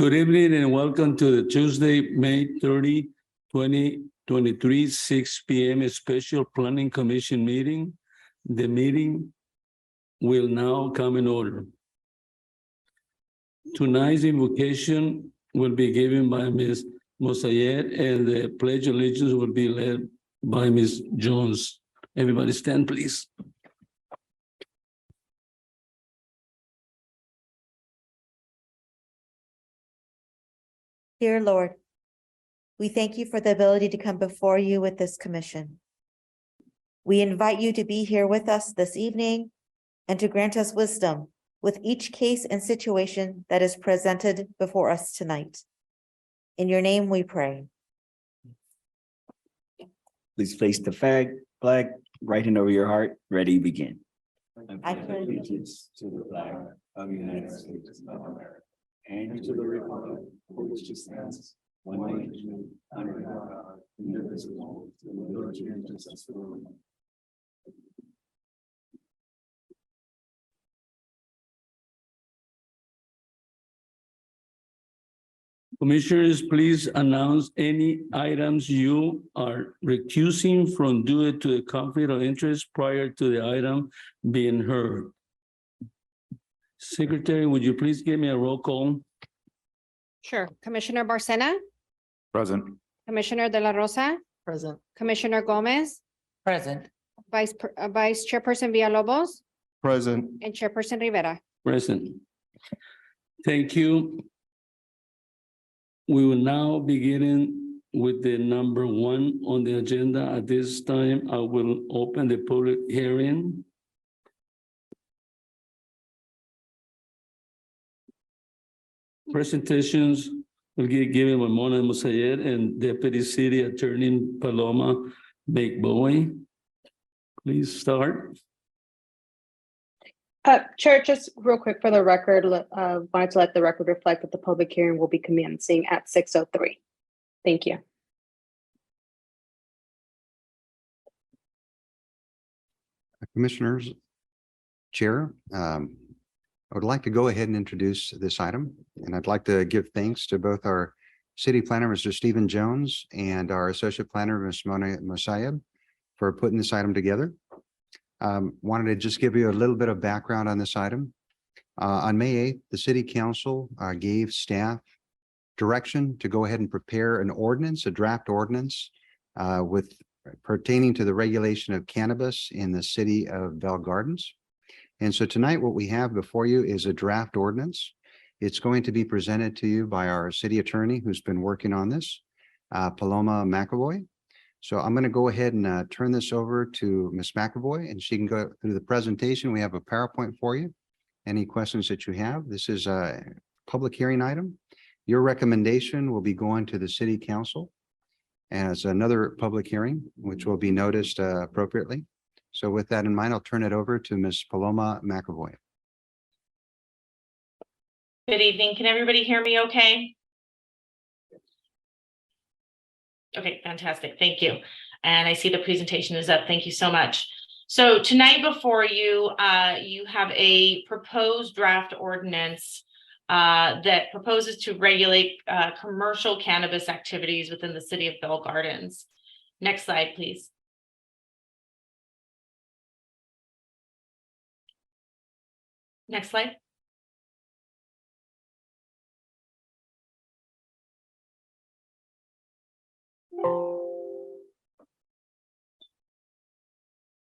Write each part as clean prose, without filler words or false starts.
Good evening and welcome to the Tuesday, May 30, 2023, 6 p.m. Special Planning Commission meeting. The meeting will now come in order. Tonight's invocation will be given by Ms. Ciyt and the Pledge of Allegiance will be led by Ms. Jones. Everybody stand, please. Dear Lord, we thank you for the ability to come before you with this commission. We invite you to be here with us this evening and to grant us wisdom with each case and situation that is presented before us tonight. In your name we pray. Please place the flag, right hand over your heart, ready, begin. I pledge allegiance to the flag of the United States of America and to the republic for which it stands, one nation, under God, indivisible, with liberty and justice for all. Commissioners, please announce any items you are recusing from due to a conflict of interest prior to the item being heard. Secretary, would you please give me a roll call? Sure. Commissioner Barcena, Present. Commissioner De La Rosa, Present. Commissioner Gomez, Present. Vice Chairperson Villalobos, Present. and Chairperson Rivera. Present. Thank you. We will now begin with the number 1 on the agenda. At this time, I will open the public hearing. Presentations will be given by Mona Ciyt and Deputy City Attorney Paloma McBoy. Please start. Chair, just real quick for the record, wanted to let the record reflect that the public hearing will be commencing at 6:03. Thank you. Commissioners, Chair, I would like to go ahead and introduce this item, and I'd like to give thanks to both our city planner, Mr. Stephen Jones, and our associate planner, Ms. Mona Ciyt, for putting this item together. Wanted to just give you a little bit of background on this item. On May 8th, the City Council gave staff direction to go ahead and prepare an ordinance, a draft ordinance, with pertaining to the regulation of cannabis in the city of Bell Gardens. And so tonight, what we have before you is a draft ordinance. It's going to be presented to you by our city attorney who's been working on this, Paloma McBoy. So I'm going to go ahead and turn this over to Ms. McBoy, and she can go through the presentation. We have a PowerPoint for you. Any questions that you have? This is a public hearing item. Your recommendation will be going to the City Council as another public hearing, which will be noticed appropriately. So with that in mind, I'll turn it over to Ms. Paloma McBoy. Good evening. Can everybody hear me okay? Okay, fantastic. Thank you. And I see the presentation is up. Thank you so much. So tonight before you, you have a proposed draft ordinance that proposes to regulate commercial cannabis activities within the city of Bell Gardens. Next slide, please. Next slide.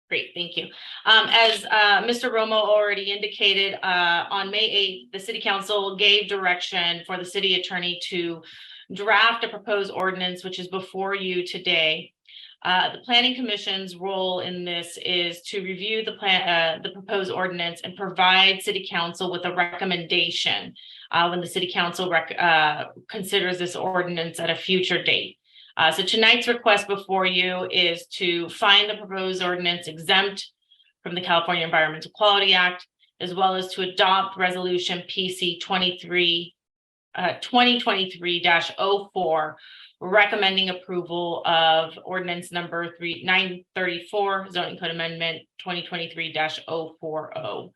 Great, thank you. As Mr. Romo already indicated, on May 8th, the City Council gave direction for the city attorney to draft a proposed ordinance, which is before you today. The Planning Commission's role in this is to review the proposed ordinance and provide City Council with a recommendation when the City Council considers this ordinance at a future date. So tonight's request before you is to find the proposed ordinance exempt from the California Environmental Quality Act, as well as to adopt resolution PC 2023-04, recommending approval of ordinance number 934, zoning code amendment 2023-040.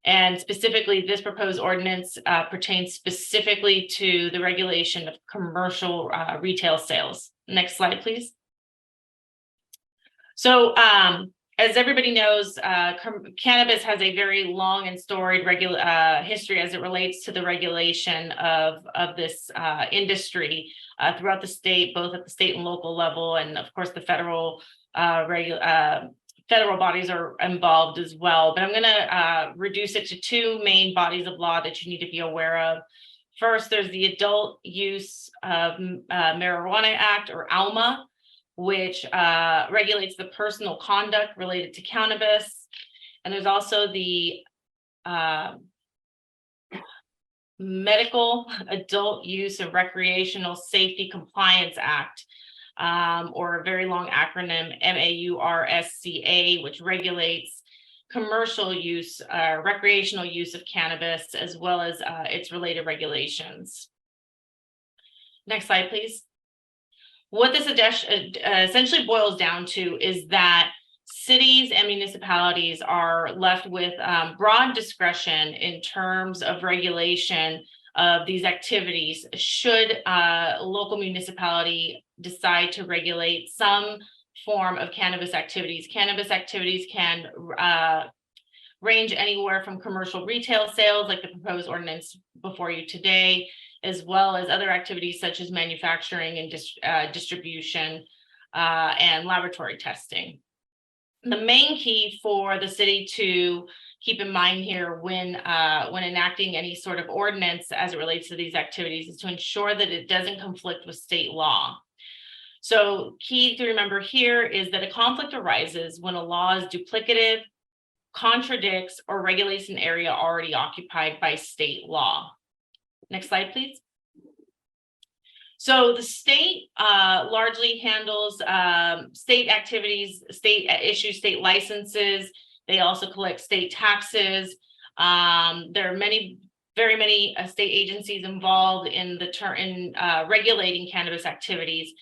And specifically, this proposed ordinance pertains specifically to the regulation of commercial retail sales. Next slide, please. So as everybody knows, cannabis has a very long and storied history as it relates to the regulation of this industry throughout the state, both at the state and local level, and of course the federal federal bodies are involved as well. But I'm going to reduce it to two main bodies of law that you need to be aware of. First, there's the Adult Use of Marijuana Act, or ALMA, which regulates the personal conduct related to cannabis. And there's also the Medical Adult Use and Recreational Safety Compliance Act, or a very long acronym, MAURSCA, which regulates commercial use, recreational use of cannabis, as well as its related regulations. Next slide, please. What this essentially boils down to is that cities and municipalities are left with broad discretion in terms of regulation of these activities should a local municipality decide to regulate some form of cannabis activities. Cannabis activities can range anywhere from commercial retail sales, like the proposed ordinance before you today, as well as other activities such as manufacturing and distribution and laboratory testing. The main key for the city to keep in mind here when enacting any sort of ordinance as it relates to these activities is to ensure that it doesn't conflict with state law. So key to remember here is that a conflict arises when a law is duplicative, contradicts, or regulates an area already occupied by state law. Next slide, please. So the state largely handles state activities, state issues state licenses. They also collect state taxes. There are very many state agencies involved in regulating cannabis activities,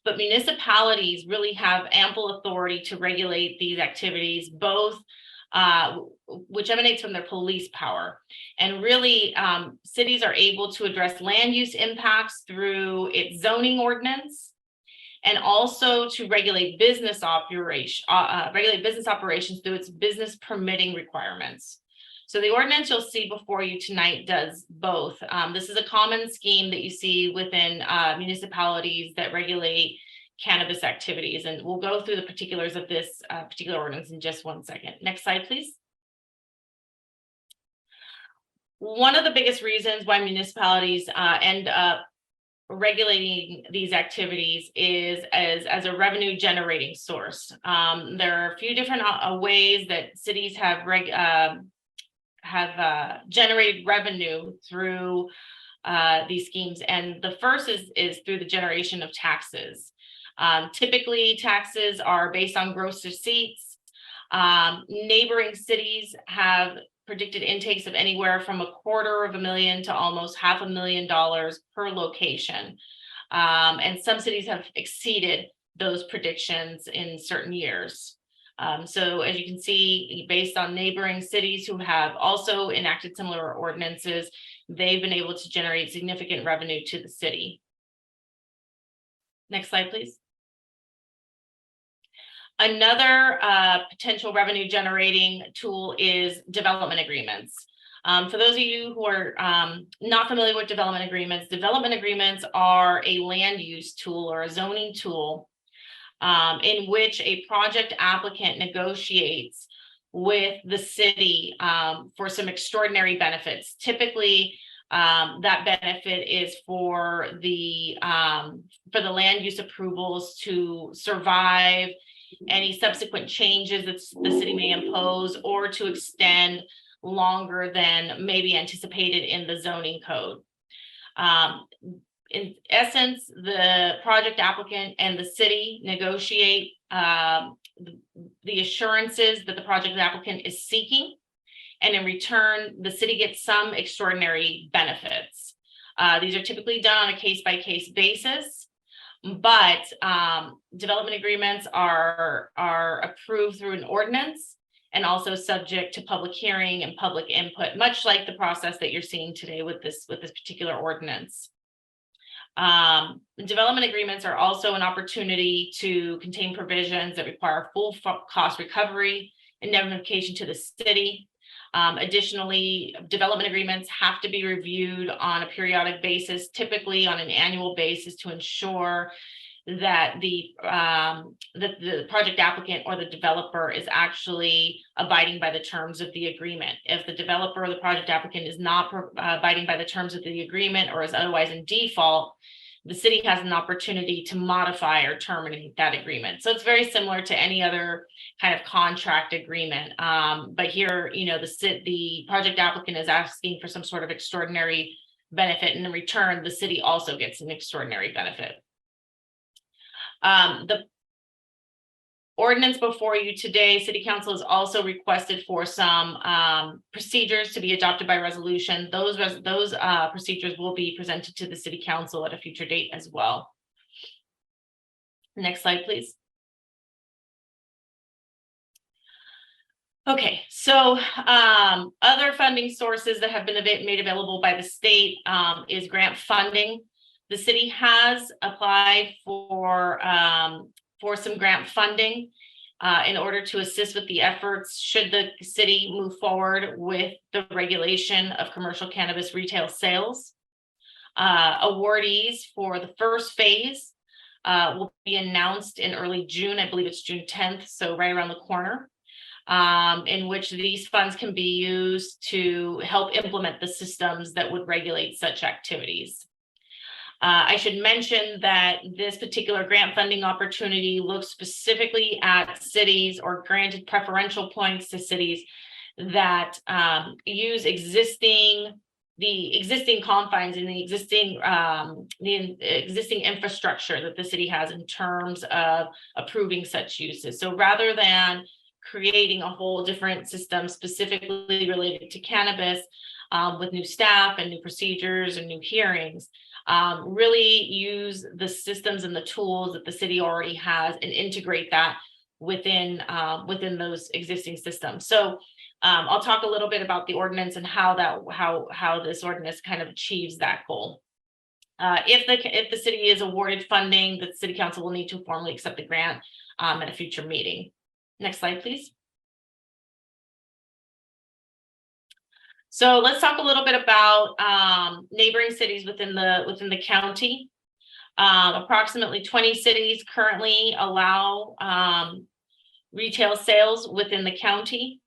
but municipalities really have ample authority to regulate these activities, both which emanates from their police power. And really, cities are able to address land use impacts through its zoning ordinance, and also to regulate business operations through its business permitting requirements. So the ordinance you'll see before you tonight does both. This is a common scheme that you see within municipalities that regulate cannabis activities, and we'll go through the particulars of this particular ordinance in just 1 second. Next slide, please. One of the biggest reasons why municipalities end up regulating these activities is as a revenue generating source. There are a few different ways that cities have generated revenue through these schemes, and the first is through the generation of taxes. Typically, taxes are based on gross receipts. Neighboring cities have predicted intakes of anywhere from $250,000 to almost $500,000 per location. And some cities have exceeded those predictions in certain years. So as you can see, based on neighboring cities who have also enacted similar ordinances, they've been able to generate significant revenue to the city. Next slide, please. Another potential revenue generating tool is development agreements. For those of you who are not familiar with development agreements are a land use tool or a zoning tool in which a project applicant negotiates with the city for some extraordinary benefits. Typically, that benefit is for the land use approvals to survive any subsequent changes that the city may impose, or to extend longer than maybe anticipated in the zoning code. In essence, the project applicant and the city negotiate the assurances that the project applicant is seeking, and in return, the city gets some extraordinary benefits. These are typically done on a case-by-case basis, but development agreements are approved through an ordinance, and also subject to public hearing and public input, much like the process that you're seeing today with this particular ordinance. Development agreements are also an opportunity to contain provisions that require full cost recovery and indemnification to the city. Additionally, development agreements have to be reviewed on a periodic basis, typically on an annual basis, to ensure that the project applicant or the developer is actually abiding by the terms of the agreement. If the developer or the project applicant is not abiding by the terms of the agreement or is otherwise in default, the city has an opportunity to modify or terminate that agreement. So it's very similar to any other kind of contract agreement. But here, you know, the project applicant is asking for some sort of extraordinary benefit, and in return, the city also gets an extraordinary benefit. The ordinance before you today, City Council has also requested for some procedures to be adopted by resolution. Those procedures will be presented to the City Council at a future date as well. Next slide, please. Okay, so other funding sources that have been made available by the state is grant funding. The city has applied for some grant funding in order to assist with the efforts should the city move forward with the regulation of commercial cannabis retail sales. Awardees for the first phase will be announced in early June. I believe it's June 10th, so right around the corner, in which these funds can be used to help implement the systems that would regulate such activities. I should mention that this particular grant funding opportunity looks specifically at cities, or granted preferential points to cities that use the existing confines and the existing infrastructure that the city has in terms of approving such uses. So rather than creating a whole different system specifically related to cannabis with new staff and new procedures and new hearings, really use the systems and the tools that the city already has and integrate that within those existing systems. So I'll talk a little bit about the ordinance and how this ordinance kind of achieves that goal. If the city is awarded funding, the City Council will need to formally accept the grant at a future meeting. Next slide, please. So let's talk a little bit about neighboring cities within the county. Approximately 20 cities currently allow retail sales within the county.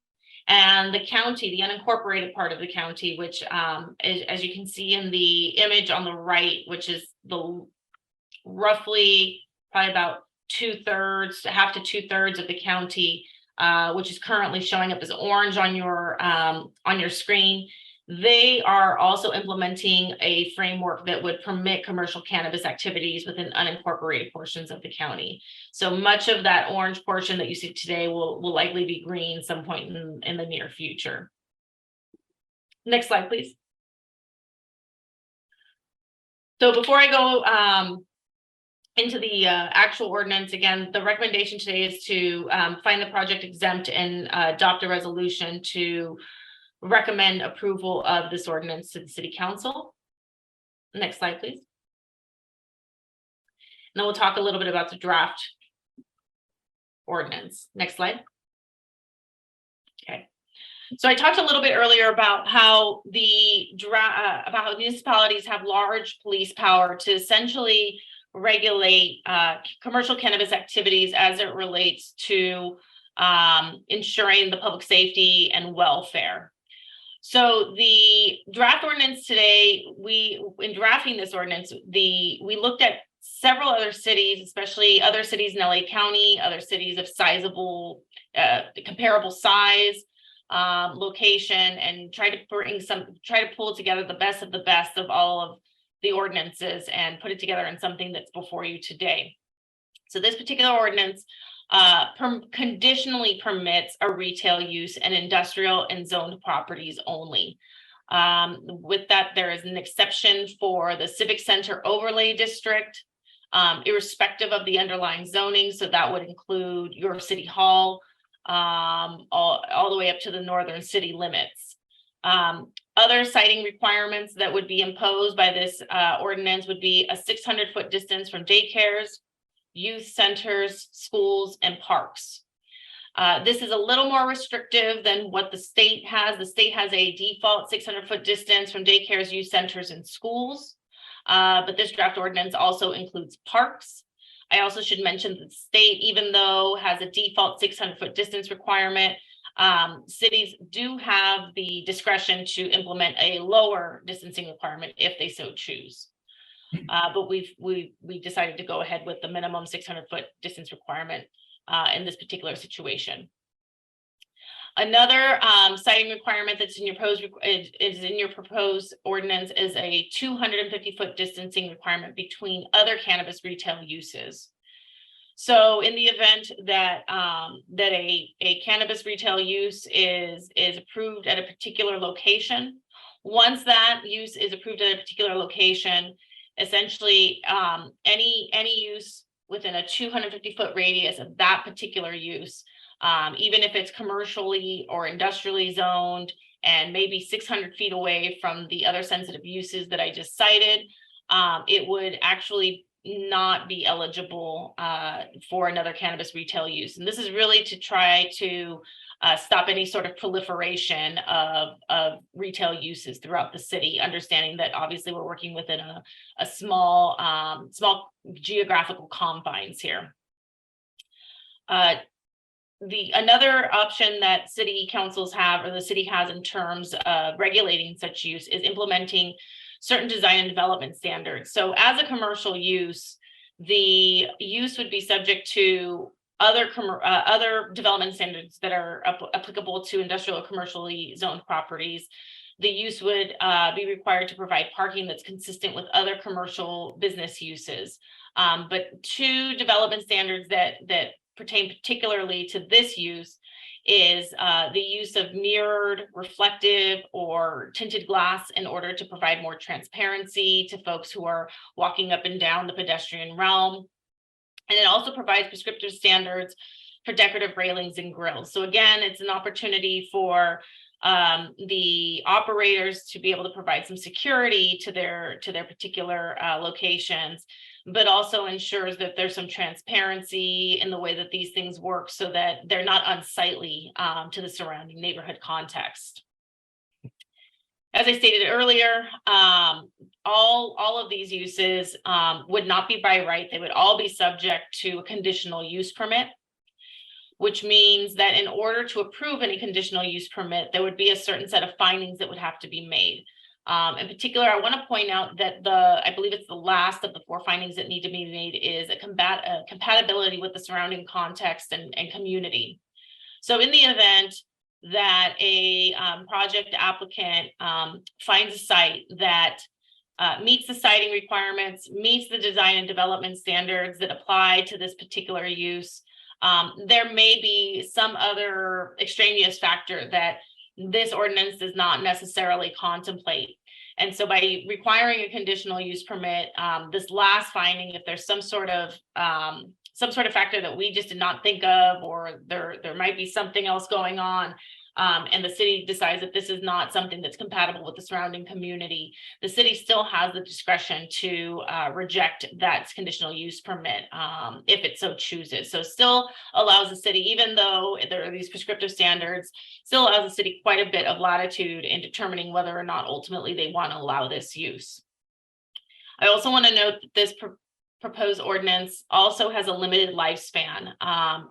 And the county, the unincorporated part of the county, which as you can see in the image on the right, which is the roughly probably about half to two thirds of the county, which is currently showing up as orange on your screen. They are also implementing a framework that would permit commercial cannabis activities within unincorporated portions of the county. So much of that orange portion that you see today will likely be green some point in the near future. Next slide, please. So before I go into the actual ordinance, again, the recommendation today is to find the project exempt and adopt a resolution to recommend approval of this ordinance to the City Council. Next slide, please. And then we'll talk a little bit about the draft ordinance. Next slide. Okay. So I talked a little bit earlier about how municipalities have large police power to essentially regulate commercial cannabis activities as it relates to ensuring the public safety and welfare. So the draft ordinance today, in drafting this ordinance, we looked at several other cities, especially other cities in LA County, other cities of sizable, comparable size, location, and try to pull together the best of all of the ordinances and put it together in something that's before you today. So this particular ordinance conditionally permits a retail use and industrial and zoned properties only. With that, there is an exception for the Civic Center Overlay District, irrespective of the underlying zoning. So that would include your City Hall, all the way up to the northern city limits. Other siting requirements that would be imposed by this ordinance would be a 600-foot distance from daycares, youth centers, schools, and parks. This is a little more restrictive than what the state has. The state has a default 600-foot distance from daycares, youth centers, and schools. But this draft ordinance also includes parks. I also should mention that the state, even though has a default 600-foot distance requirement, cities do have the discretion to implement a lower distancing requirement if they so choose. But we decided to go ahead with the minimum 600-foot distance requirement in this particular situation. Another siting requirement that's in your proposed ordinance is a 250-foot distancing requirement between other cannabis retail uses. So in the event that that a cannabis retail use is approved at a particular location, once that use is approved at a particular location, essentially any use within a 250-foot radius of that particular use, even if it's commercially or industrially zoned and maybe 600 feet away from the other sensitive uses that I just cited, it would actually not be eligible for another cannabis retail use. And this is really to try to stop any sort of proliferation of retail uses throughout the city, understanding that obviously we're working within a small geographical confines here. Another option that city councils have, or the city has in terms of regulating such use, is implementing certain design and development standards. So as a commercial use, the use would be subject to other development standards that are applicable to industrial or commercially zoned properties. The use would be required to provide parking that's consistent with other commercial business uses. But two development standards that pertain particularly to this use is the use of mirrored, reflective, or tinted glass in order to provide more transparency to folks who are walking up and down the pedestrian realm. And it also provides prescriptive standards for decorative railings and grills. So again, it's an opportunity for the operators to be able to provide some security to their particular locations, but also ensures that there's some transparency in the way that these things work so that they're not unsightly to the surrounding neighborhood context. As I stated earlier, all of these uses would not be by right. They would all be subject to a conditional use permit, which means that in order to approve any conditional use permit, there would be a certain set of findings that would have to be made. In particular, I want to point out that I believe it's the last of the 4 findings that need to be made is a compatibility with the surrounding context and community. So in the event that a project applicant finds a site that meets the siting requirements, meets the design and development standards that apply to this particular use, there may be some other extraneous factor that this ordinance does not necessarily contemplate. And so by requiring a conditional use permit, this last finding, if there's some sort of factor that we just did not think of, or there might be something else going on, and the city decides that this is not something that's compatible with the surrounding community, the city still has the discretion to reject that conditional use permit if it so chooses. So still allows the city, even though there are these prescriptive standards, still allows the city quite a bit of latitude in determining whether or not ultimately they want to allow this use. I also want to note that this proposed ordinance also has a limited lifespan,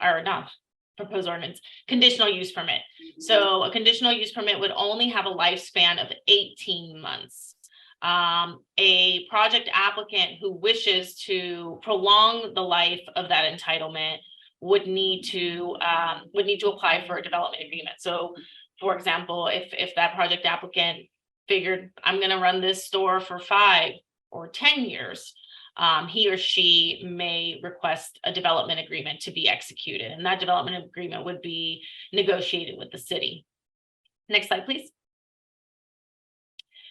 or not proposed ordinance, conditional use permit. So a conditional use permit would only have a lifespan of 18 months. A project applicant who wishes to prolong the life of that entitlement would need to apply for a development agreement. So for example, if that project applicant figured, I'm going to run this store for 5 or 10 years, he or she may request a development agreement to be executed, and that development agreement would be negotiated with the city. Next slide, please.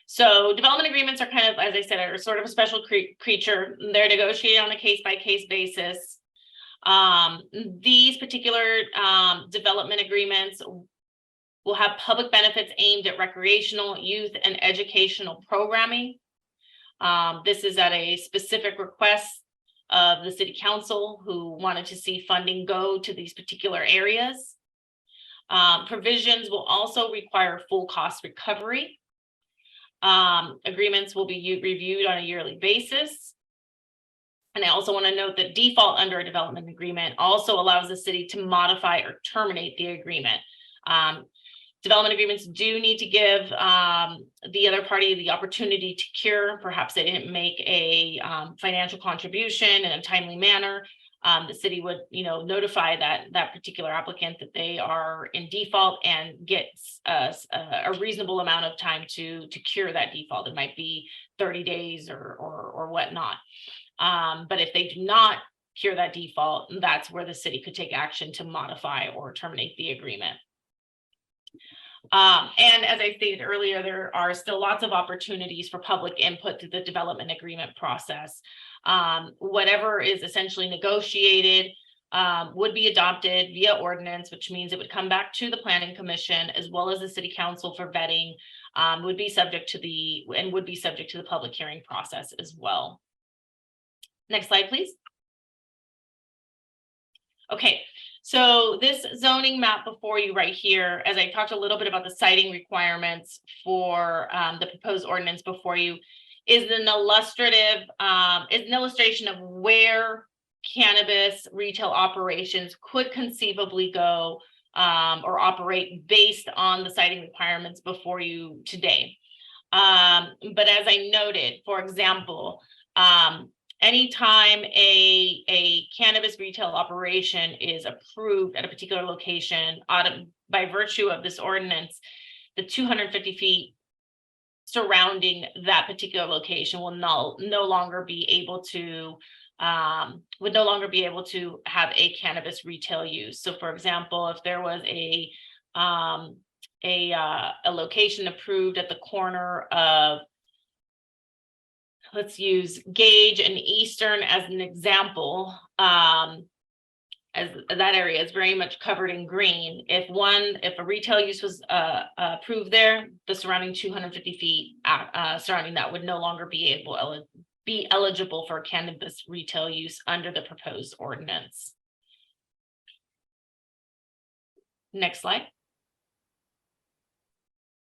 So development agreements are kind of, as I said, are sort of a special creature. They're negotiated on a case-by-case basis. These particular development agreements will have public benefits aimed at recreational, youth, and educational programming. This is at a specific request of the city council, who wanted to see funding go to these particular areas. Provisions will also require full cost recovery. Agreements will be reviewed on a yearly basis. And I also want to note that default under a development agreement also allows the city to modify or terminate the agreement. Development agreements do need to give the other party the opportunity to cure. Perhaps they didn't make a financial contribution in a timely manner. The city would, notify that particular applicant that they are in default and get a reasonable amount of time to cure that default. It might be 30 days or whatnot. But if they do not cure that default, that's where the city could take action to modify or terminate the agreement. And as I stated earlier, there are still lots of opportunities for public input to the development agreement process. Whatever is essentially negotiated would be adopted via ordinance, which means it would come back to the planning commission as well as the city council for vetting, would be subject to the public hearing process as well. Next slide, please. Okay. So this zoning map before you right here, as I talked a little bit about the siting requirements for the proposed ordinance before you, is an illustration of where cannabis retail operations could conceivably go or operate based on the siting requirements before you today. But as I noted, for example, anytime a cannabis retail operation is approved at a particular location, by virtue of this ordinance, the 250 feet surrounding that particular location will no longer be able to have a cannabis retail use. So, for example, if there was a location approved at the corner of, let's use Gage and Eastern as an example, as that area is very much covered in green. If a retail use was approved there, the surrounding 250 feet surrounding that would no longer be eligible for cannabis retail use under the proposed ordinance. Next slide.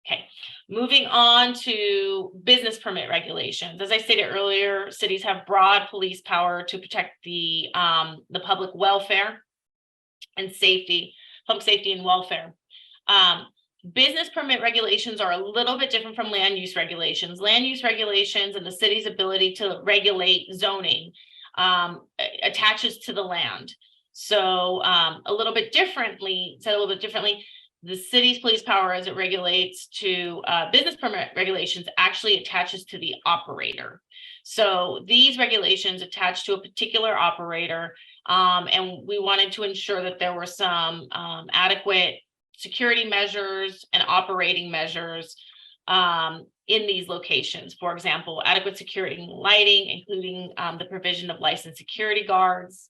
Okay, moving on to business permit regulations. As I stated earlier, cities have broad police power to protect the public welfare and safety, public safety and welfare. Business permit regulations are a little bit different from land use regulations. Land use regulations and the city's ability to regulate zoning attaches to the land. So a little bit differently, the city's police power as it relates to business permit regulations actually attaches to the operator. So these regulations attach to a particular operator, and we wanted to ensure that there were some adequate security measures and operating measures in these locations. For example, adequate security and lighting, including the provision of licensed security guards.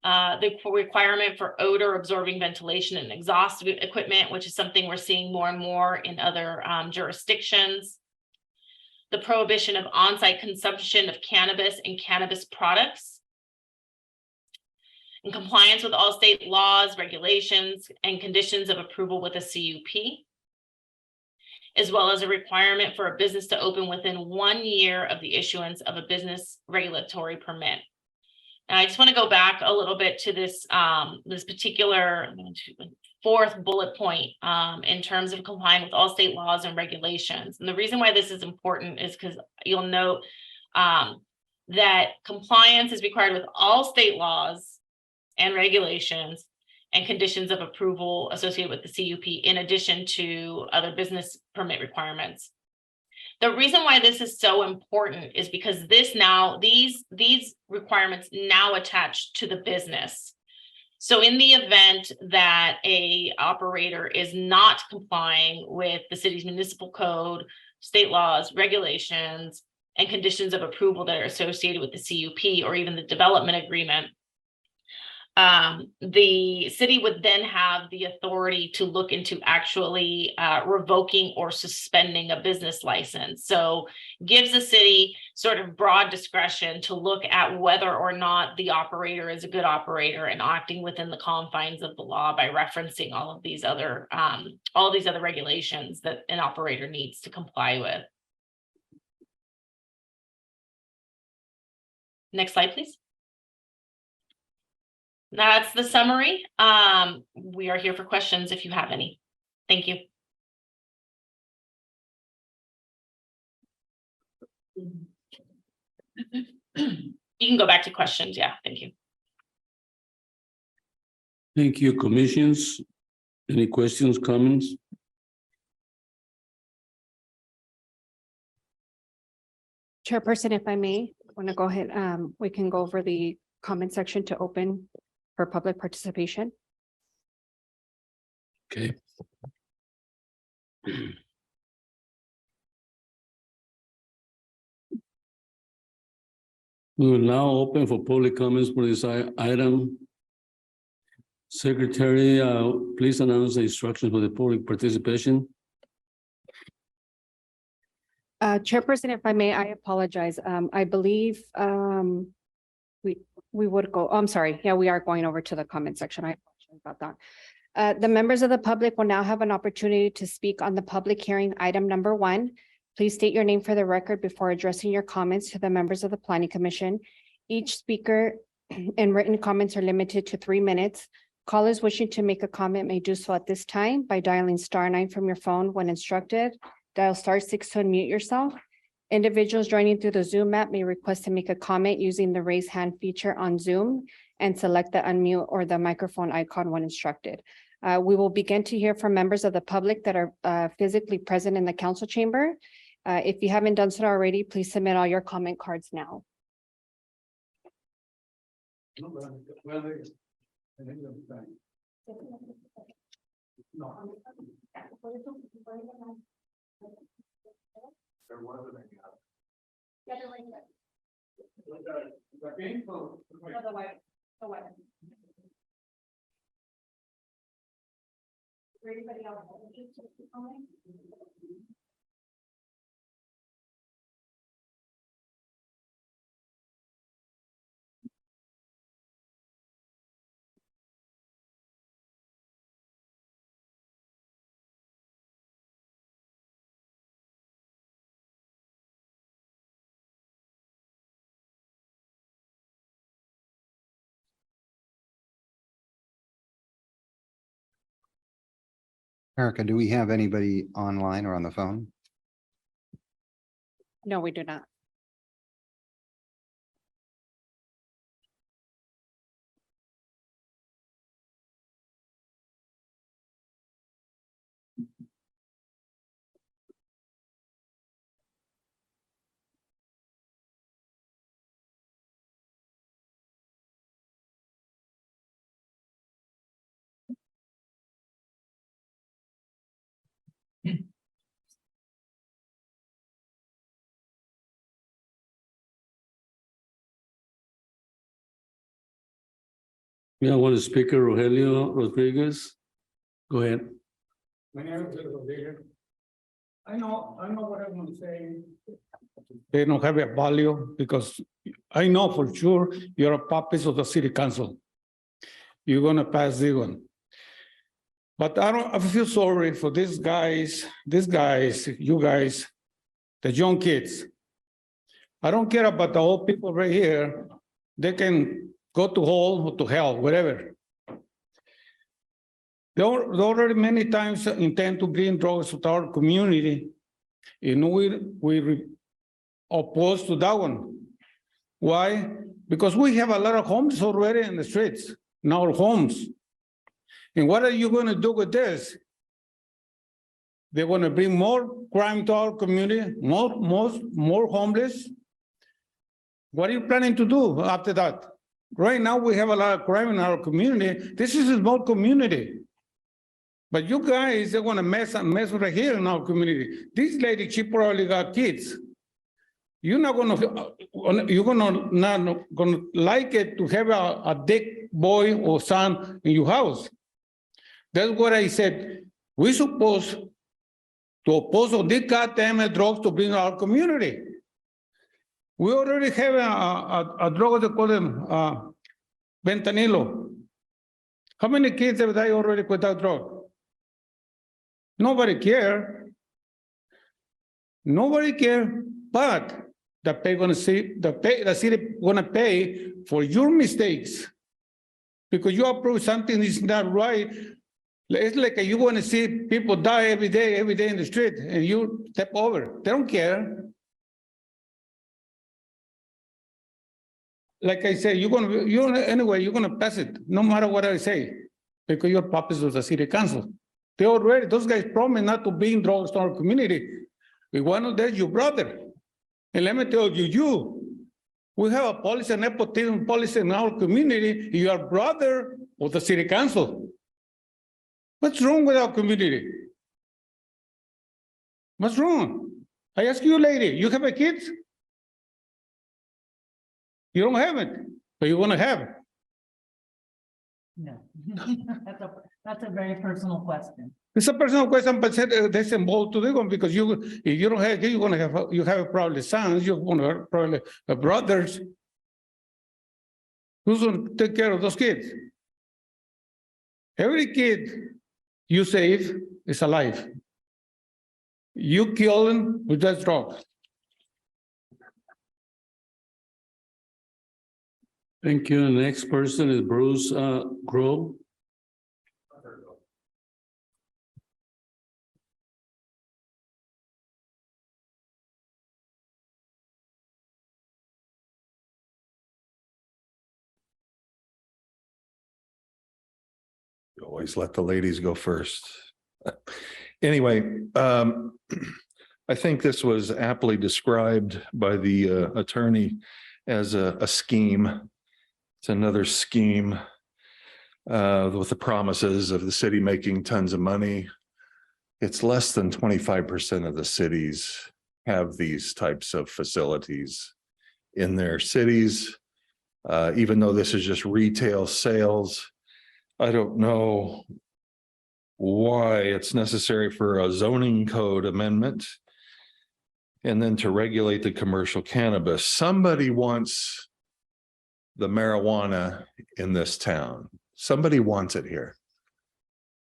The requirement for odor absorbing ventilation and exhaust equipment, which is something we're seeing more and more in other jurisdictions. The prohibition of on-site consumption of cannabis and cannabis products. In compliance with all state laws, regulations, and conditions of approval with a CUP. As well as a requirement for a business to open within 1 year of the issuance of a business regulatory permit. And I just want to go back a little bit to this this particular fourth bullet point in terms of complying with all state laws and regulations. And the reason why this is important is because you'll note that compliance is required with all state laws and regulations and conditions of approval associated with the CUP, in addition to other business permit requirements. The reason why this is so important is because these requirements now attach to the business. So in the event that a operator is not complying with the city's municipal code, state laws, regulations, and conditions of approval that are associated with the CUP or even the development agreement, The city would then have the authority to look into actually revoking or suspending a business license. So gives the city sort of broad discretion to look at whether or not the operator is a good operator and acting within the confines of the law by referencing all of these other regulations that an operator needs to comply with. Next slide, please. That's the summary. We are here for questions if you have any. Thank you. You can go back to questions. Yeah, thank you. Thank you, commissions. Any questions, comments? Chairperson, if I may, want to go ahead, we can go over the comment section to open for public participation. Okay. We will now open for public comments for this item. Secretary, please announce the instructions for the public participation. Chairperson, if I may, I apologize. I believe we would go, I'm sorry. Yeah, we are going over to the comment section. I apologize about that. The members of the public will now have an opportunity to speak on the public hearing item number 1. Please state your name for the record before addressing your comments to the members of the Planning Commission. Each speaker and written comments are limited to 3 minutes. Callers wishing to make a comment may do so at this time by dialing *9 from your phone when instructed. Dial *6 to unmute yourself. Individuals joining through the Zoom app may request to make a comment using the raise hand feature on Zoom and select the unmute or the microphone icon when instructed. We will begin to hear from members of the public that are physically present in the council chamber. If you haven't done so already, please submit all your comment cards now. Erica, do we have anybody online or on the phone? No, we do not. Yeah, one speaker, Rogelio Rodriguez. Go ahead. My name is Rodriguez. I know what I'm gonna say. They don't have a value because I know for sure you're a puppet of the city council. You're gonna pass this one. But I feel sorry for these guys, you guys, the young kids. I don't care about the old people right here. They can go to hell or to hell, whatever. They already many times intend to bring drugs to our community, and we opposed to that one. Why? Because we have a lot of homes already in the streets, in our homes. And what are you going to do with this? They're going to bring more crime to our community, more homeless. What are you planning to do after that? Right now, we have a lot of crime in our community. This is a small community. But you guys are going to mess right here in our community. This lady, she probably got kids. You're not going to like it to have a dick boy or son in your house. That's what I said. We're supposed to oppose all these goddamn drugs to bring our community. We already have a drug, they call them fentanyl. How many kids have died already with that drug? Nobody care. Nobody care, but the city gonna pay for your mistakes. Because you approve something is not right. It's like you want to see people die every day in the street, and you step over. They don't care. Like I say, you're gonna pass it, no matter what I say, because you're puppets of the city council. Those guys promised not to bring drugs to our community. One of them, your brother. And let me tell you, we have a policy, a nepotism policy in our community. You are brother of the city council. What's wrong with our community? What's wrong? I ask you, lady, you have a kid? You don't have it, but you want to have it. No, that's a very personal question. It's a personal question, but there's involved to do because if you don't have, you're gonna have probably sons, you're gonna have probably brothers. Who's gonna take care of those kids? Every kid you save is alive. You kill them with that drug. Thank you. The next person is Bruce Grove. You always let the ladies go first. Anyway, I think this was aptly described by the attorney as a scheme. It's another scheme with the promises of the city making tons of money. It's less than 25% of the cities have these types of facilities in their cities. Even though this is just retail sales, I don't know why it's necessary for a zoning code amendment and then to regulate the commercial cannabis. Somebody wants the marijuana in this town. Somebody wants it here.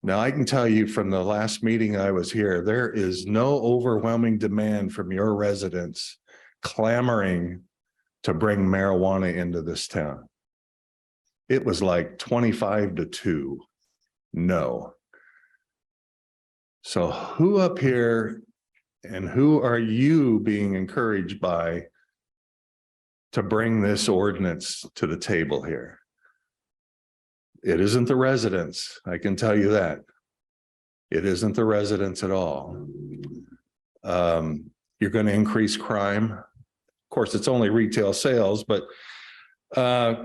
Now, I can tell you from the last meeting I was here, there is no overwhelming demand from your residents clamoring to bring marijuana into this town. It was like 25-2, no. So who up here and who are you being encouraged by to bring this ordinance to the table here? It isn't the residents, I can tell you that. It isn't the residents at all. You're going to increase crime. Of course, it's only retail sales, but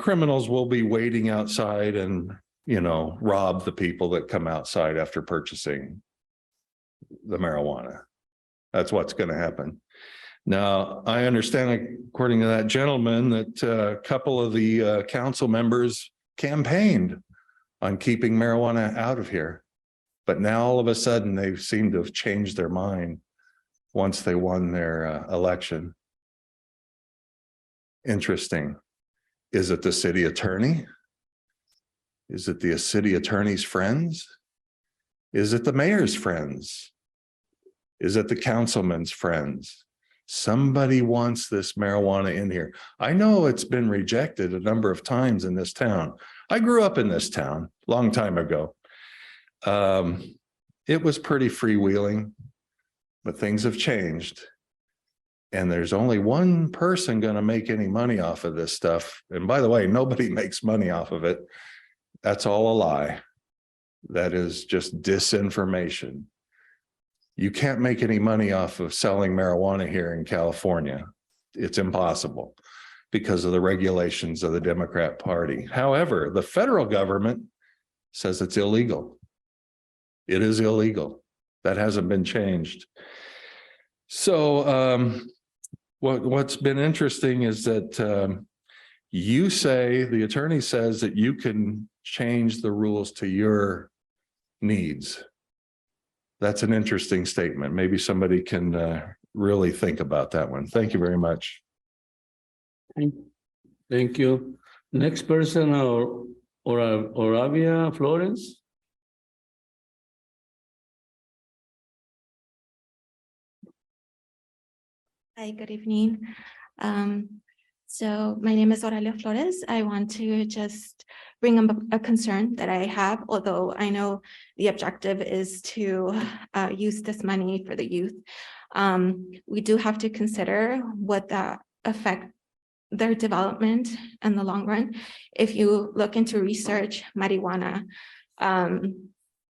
criminals will be waiting outside and, you know, rob the people that come outside after purchasing the marijuana. That's what's going to happen. Now, I understand, according to that gentleman, that a couple of the council members campaigned on keeping marijuana out of here. But now all of a sudden they seem to have changed their mind once they won their election. Interesting. Is it the city attorney? Is it the city attorney's friends? Is it the mayor's friends? Is it the councilman's friends? Somebody wants this marijuana in here. I know it's been rejected a number of times in this town. I grew up in this town a long time ago. It was pretty freewheeling, but things have changed. And there's only one person going to make any money off of this stuff. And by the way, nobody makes money off of it. That's all a lie. That is just disinformation. You can't make any money off of selling marijuana here in California. It's impossible because of the regulations of the Democrat Party. However, the federal government says it's illegal. It is illegal. That hasn't been changed. So what's been interesting is that You say, the attorney says that you can change the rules to your needs. That's an interesting statement. Maybe somebody can really think about that one. Thank you very much. Thank you. Next person, or Oravia Florence? Hi, good evening. So my name is Oralia Flores. I want to just bring up a concern that I have, although I know the objective is to use this money for the youth. We do have to consider what that affect their development in the long run. If you look into research, marijuana,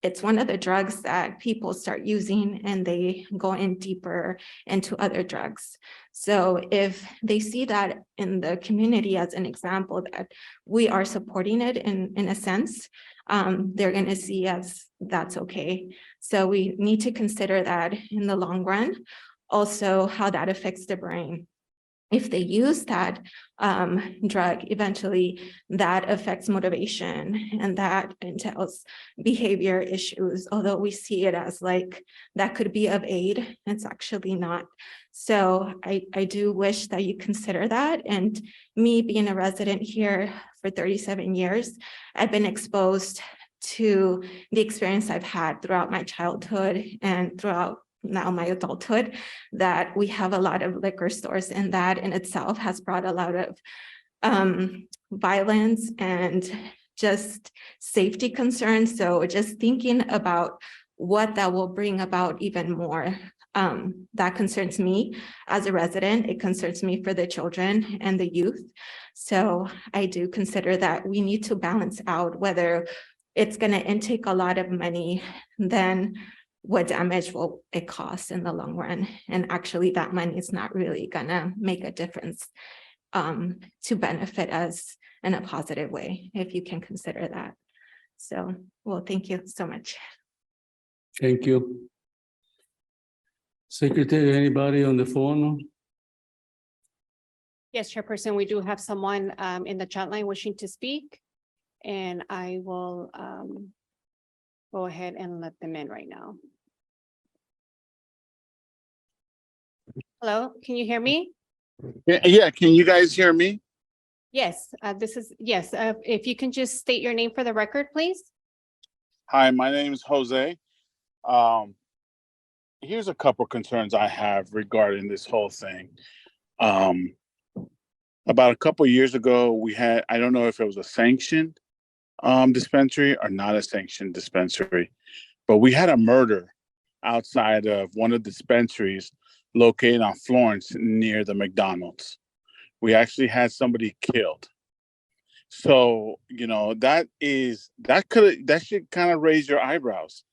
it's one of the drugs that people start using and they go in deeper into other drugs. So if they see that in the community as an example that we are supporting it in a sense, they're going to see as that's okay. So we need to consider that in the long run, also how that affects the brain. If they use that drug, eventually that affects motivation and that entails behavior issues. Although we see it as like that could be of aid, it's actually not. So I do wish that you consider that. And me being a resident here for 37 years, I've been exposed to the experience I've had throughout my childhood and throughout now my adulthood, that we have a lot of liquor stores, and that in itself has brought a lot of violence and just safety concerns. So just thinking about what that will bring about even more, that concerns me as a resident. It concerns me for the children and the youth. So I do consider that we need to balance out whether it's going to intake a lot of money, then what damage will it cost in the long run. And actually that money is not really gonna make a difference to benefit us in a positive way, if you can consider that. So, well, thank you so much. Thank you. Secretary, anybody on the phone? Yes, Chairperson, we do have someone in the chat line wishing to speak, and I will go ahead and let them in right now. Hello, can you hear me? Yeah, can you guys hear me? Yes, yes. If you can just state your name for the record, please. Hi, my name is Jose. Here's a couple concerns I have regarding this whole thing. About a couple years ago, we had, I don't know if it was a sanctioned dispensary or not a sanctioned dispensary, but we had a murder outside of one of the dispensaries located on Florence near the McDonald's. We actually had somebody killed. So, you know, that should kind of raise your eyebrows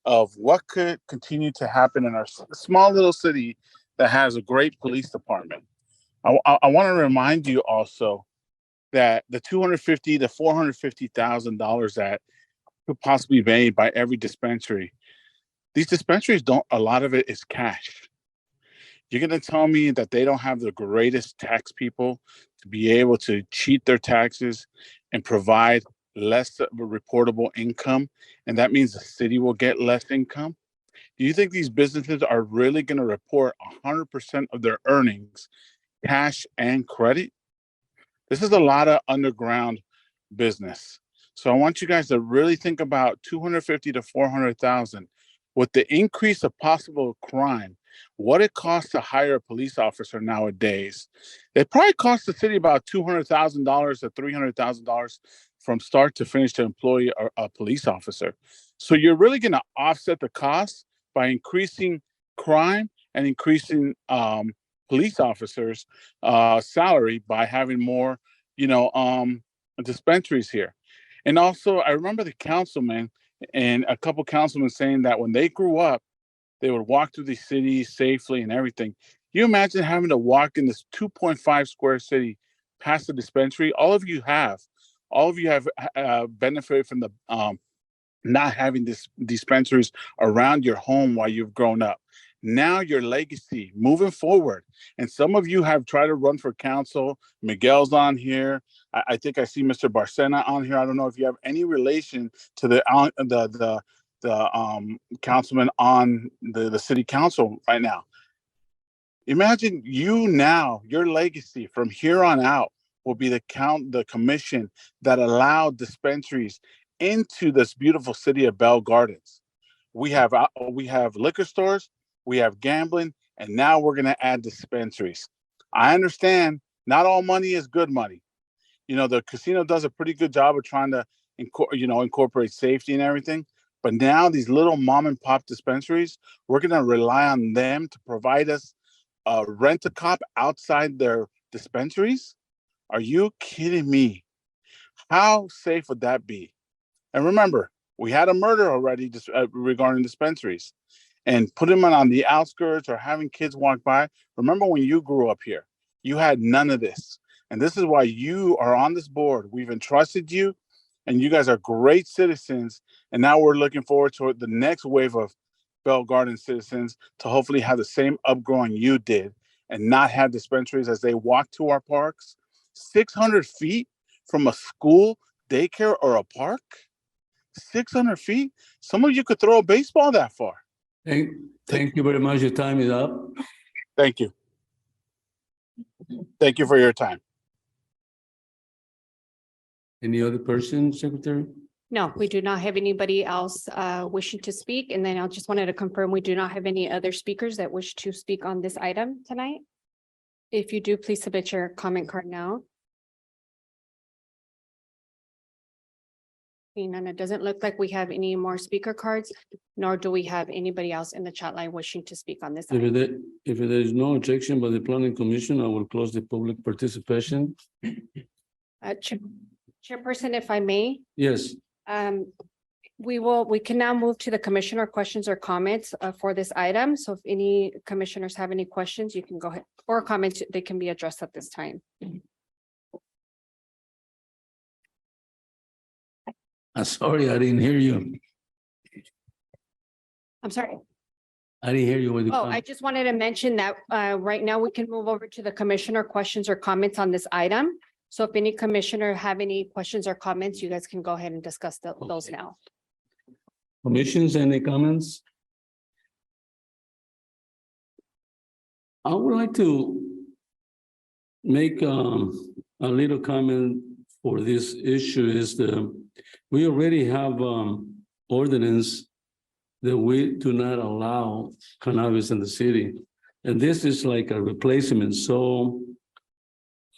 of what could continue to happen in our small little city that has a great police department. I want to remind you also that the $250,000 to $450,000 that could possibly be made by every dispensary, these dispensaries don't, a lot of it is cash. You're going to tell me that they don't have the greatest tax people to be able to cheat their taxes and provide less reportable income, and that means the city will get less income? Do you think these businesses are really going to report 100% of their earnings, cash and credit? This is a lot of underground business. So I want you guys to really think about 250 to 400,000 with the increase of possible crime, what it costs to hire a police officer nowadays. It probably costs the city about $200,000 to $300,000 from start to finish to employ a police officer. So you're really going to offset the cost by increasing crime and increasing police officers' salary by having more, dispensaries here. And also, I remember the councilman and a couple councilmen saying that when they grew up, they would walk through the city safely and everything. You imagine having to walk in this 2.5 square city past the dispensary? All of you have benefited from the not having this dispensaries around your home while you've grown up. Now your legacy moving forward. And some of you have tried to run for council. Miguel's on here. I think I see Mr. Barcena on here. I don't know if you have any relation to the councilman on the city council right now. Imagine you now, your legacy from here on out will be the commission that allowed dispensaries into this beautiful city of Bell Gardens. We have liquor stores, we have gambling, and now we're going to add dispensaries. I understand not all money is good money. You know, the casino does a pretty good job of trying to incorporate safety and everything. But now these little mom and pop dispensaries, we're going to rely on them to provide us a rent-a-cop outside their dispensaries. Are you kidding me? How safe would that be? And remember, we had a murder already regarding dispensaries, and putting them on the outskirts or having kids walk by. Remember when you grew up here, you had none of this. And this is why you are on this board. We've entrusted you, and you guys are great citizens. And now we're looking forward to the next wave of Bell Garden citizens to hopefully have the same upgrowing you did and not have dispensaries as they walk to our parks. 600 feet from a school, daycare, or a park? 600 feet? Some of you could throw a baseball that far. Thank you very much. Your time is up. Thank you. Thank you for your time. Any other person, Secretary? No, we do not have anybody else wishing to speak. And then I just wanted to confirm, we do not have any other speakers that wish to speak on this item tonight. If you do, please submit your comment card now. And it doesn't look like we have any more speaker cards, nor do we have anybody else in the chat line wishing to speak on this item. If there is no objection by the Planning Commission, I will close the public participation. Chairperson, if I may. Yes. We can now move to the commissioner questions or comments for this item. So if any commissioners have any questions, you can go ahead, or comments, they can be addressed at this time. I'm sorry, I didn't hear you. I'm sorry. I didn't hear you with the. Oh, I just wanted to mention that right now we can move over to the commissioner questions or comments on this item. So if any commissioner have any questions or comments, you guys can go ahead and discuss those now. Commissions, any comments? I would like to make a little comment for this issue is we already have ordinance that we do not allow cannabis in the city. And this is like a replacement. So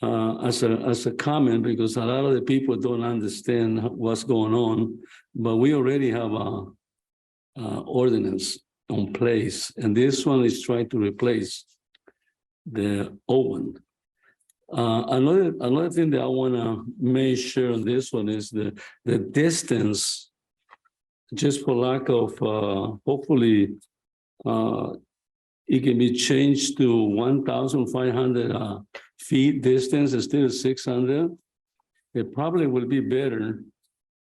as a comment, because a lot of the people don't understand what's going on, but we already have a ordinance on place, and this one is trying to replace the old one. Another thing that I want to make sure on this one is the distance, just for lack of hopefully it can be changed to 1,500 feet distance instead of 600. It probably will be better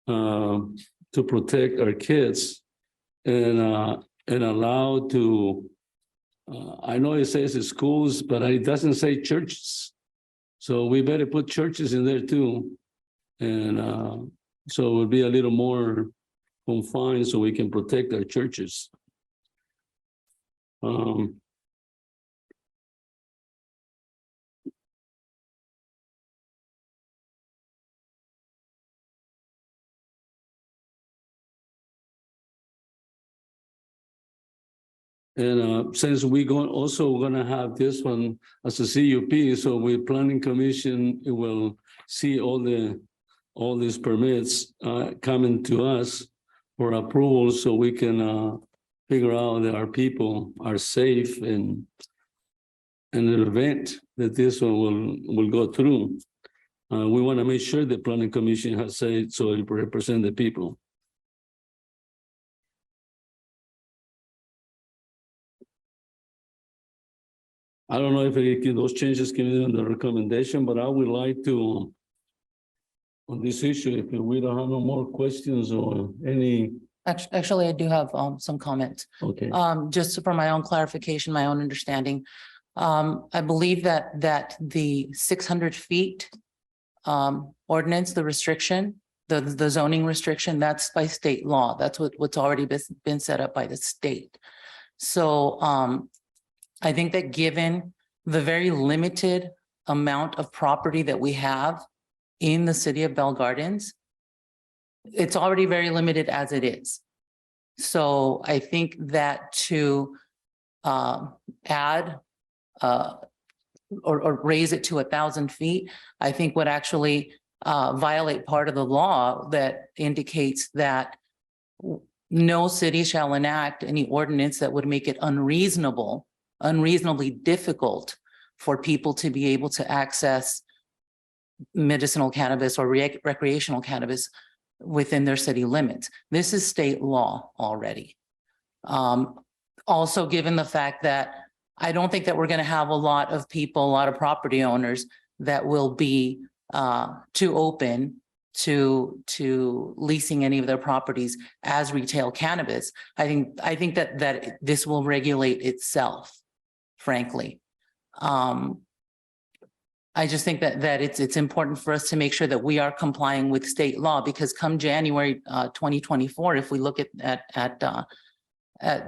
to protect our kids and allow to. I know it says it's schools, but it doesn't say churches. So we better put churches in there too. And so it will be a little more confined so we can protect our churches. And since we're also gonna have this one as a CUP, so we planning commission will see all these permits coming to us for approval, so we can figure out that our people are safe and an event that this one will go through. We want to make sure the planning commission has said so it represent the people. I don't know if those changes can be in the recommendation, but I would like to, on this issue, if we don't have no more questions or any Actually, I do have some comments. Okay. Just for my own clarification, my own understanding. I believe that the 600 feet ordinance, the restriction, the zoning restriction, that's by state law. That's what's already been set up by the state. So I think that given the very limited amount of property that we have in the city of Bell Gardens, it's already very limited as it is. So I think that to add or raise it to 1,000 feet, I think would actually violate part of the law that indicates that no city shall enact any ordinance that would make it unreasonably difficult for people to be able to access medicinal cannabis or recreational cannabis within their city limits. This is state law already. Also, given the fact that I don't think that we're going to have a lot of people, a lot of property owners that will be too open to leasing any of their properties as retail cannabis. I think that this will regulate itself, frankly. I just think that it's important for us to make sure that we are complying with state law, because come January 2024, if we look at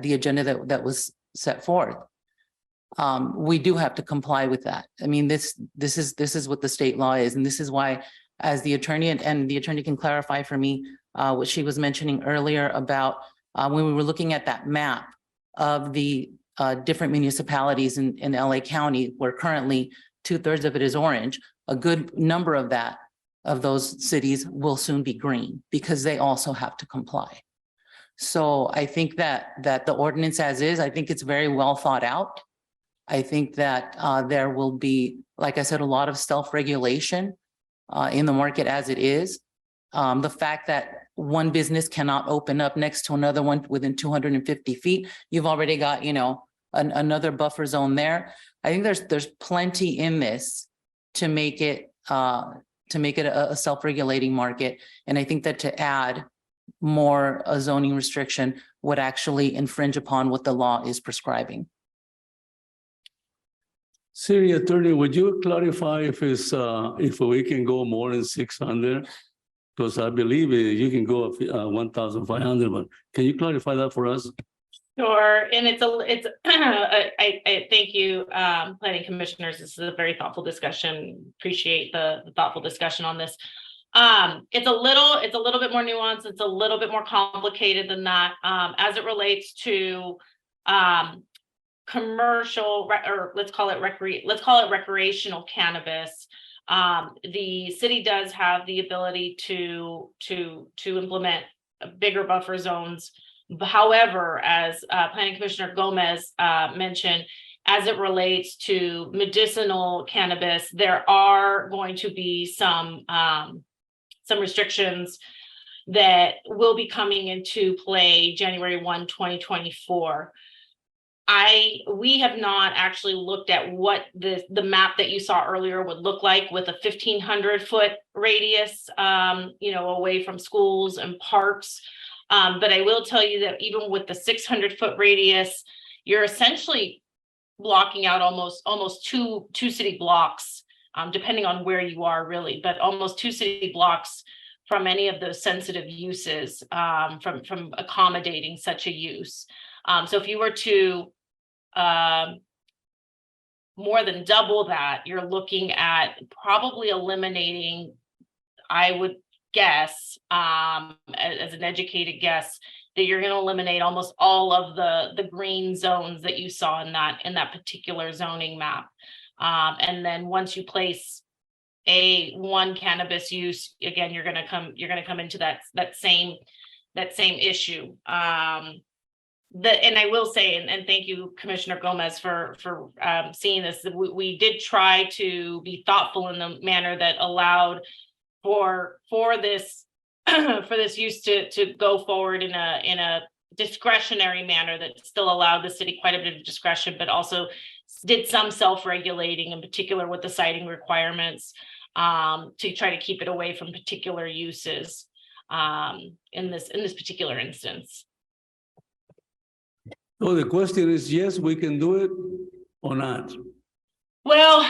the agenda that was set forth, we do have to comply with that. I mean, this is what the state law is, and this is why, as the attorney, and the attorney can clarify for me what she was mentioning earlier about when we were looking at that map of the different municipalities in LA County, where currently 2/3 of it is orange. A good number of those cities will soon be green because they also have to comply. So I think that the ordinance as is, I think it's very well thought out. I think that there will be, like I said, a lot of self-regulation in the market as it is. The fact that one business cannot open up next to another one within 250 feet, you've already got, another buffer zone there. I think there's plenty in this to make it a self-regulating market. And I think that to add more a zoning restriction would actually infringe upon what the law is prescribing. City Attorney, would you clarify if we can go more than 600? Because I believe you can go 1,500, but can you clarify that for us? Sure, and I thank you, planning commissioners. This is a very thoughtful discussion. Appreciate the thoughtful discussion on this. It's a little bit more nuanced. It's a little bit more complicated than that, as it relates to commercial, or let's call it recreational cannabis. The city does have the ability to implement bigger buffer zones. However, as Planning Commissioner Gomez mentioned, as it relates to medicinal cannabis, there are going to be some restrictions that will be coming into play January 1, 2024. We have not actually looked at what the map that you saw earlier would look like with a 1,500-foot radius, away from schools and parks. But I will tell you that even with the 600-foot radius, you're essentially blocking out almost two city blocks, depending on where you are, really, but almost 2 city blocks from any of those sensitive uses, from accommodating such a use. So if you were to more than double that, you're looking at probably eliminating, I would guess, as an educated guess, that you're going to eliminate almost all of the green zones that you saw in that particular zoning map. And then once you place one cannabis use, again, you're going to come into that same issue. And I will say, and thank you, Commissioner Gomez, for seeing this. We did try to be thoughtful in the manner that allowed for this use to go forward in a discretionary manner that still allowed the city quite a bit of discretion, but also did some self-regulating, in particular with the siting requirements, to try to keep it away from particular uses. in this particular instance. So the question is, yes, we can do it or not? Well,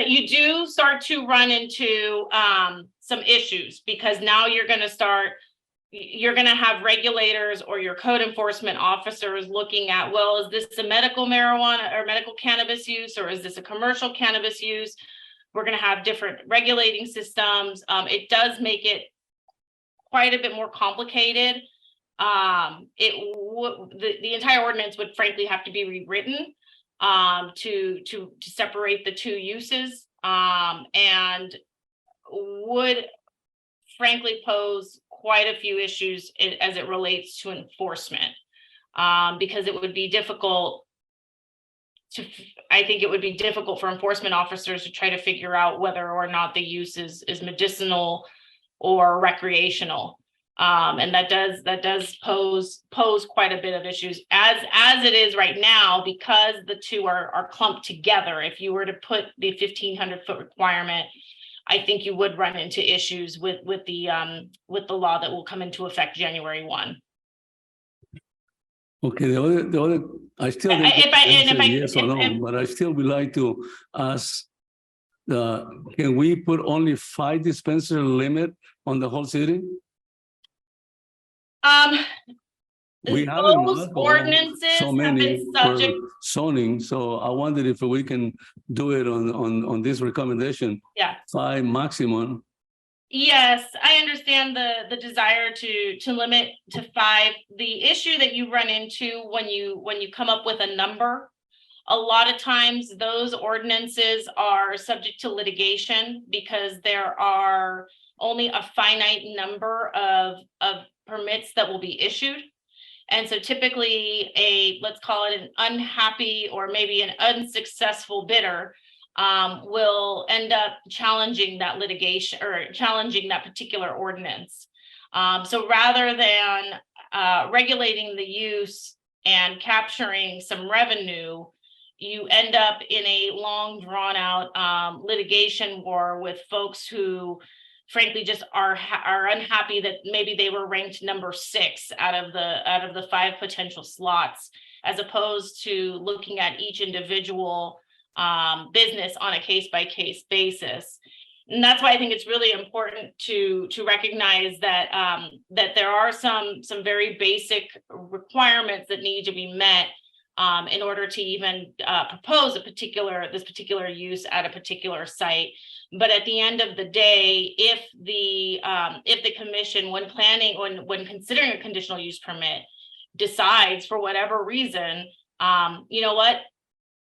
you do start to run into some issues because now you're going to have regulators or your code enforcement officers looking at, well, is this a medical marijuana or medical cannabis use, or is this a commercial cannabis use? We're going to have different regulating systems. It does make it quite a bit more complicated. The entire ordinance would frankly have to be rewritten to separate the two uses, and would frankly pose quite a few issues as it relates to enforcement, because it would be difficult I think it would be difficult for enforcement officers to try to figure out whether or not the use is medicinal or recreational. And that does pose quite a bit of issues as it is right now, because the two are clumped together. If you were to put the 1,500-foot requirement, I think you would run into issues with the law that will come into effect January 1. Okay, the other, I still didn't If I- and if answer I- yes or if- no, but I still would like to ask, can we put only 5 dispensary limit on the whole city? We have in Those alcohol ordinances so have many been for subject. zoning, so I wondered if we can do it on this recommendation, Yeah. 5 maximum. Yes, I understand the desire to limit to 5. The issue that you run into when you come up with a number, a lot of times those ordinances are subject to litigation because there are only a finite number of permits that will be issued. And so typically let's call it an unhappy or maybe an unsuccessful bidder will end up challenging that litigation or challenging that particular ordinance. So rather than regulating the use and capturing some revenue, you end up in a long drawn out litigation war with folks who frankly just are unhappy that maybe they were ranked number 6 out of the 5 potential slots, as opposed to looking at each individual business on a case-by-case basis. And that's why I think it's really important to recognize that that there are some very basic requirements that need to be met in order to even propose this particular use at a particular site. But at the end of the day, if the commission, when considering a conditional use permit, decides for whatever reason, you know what,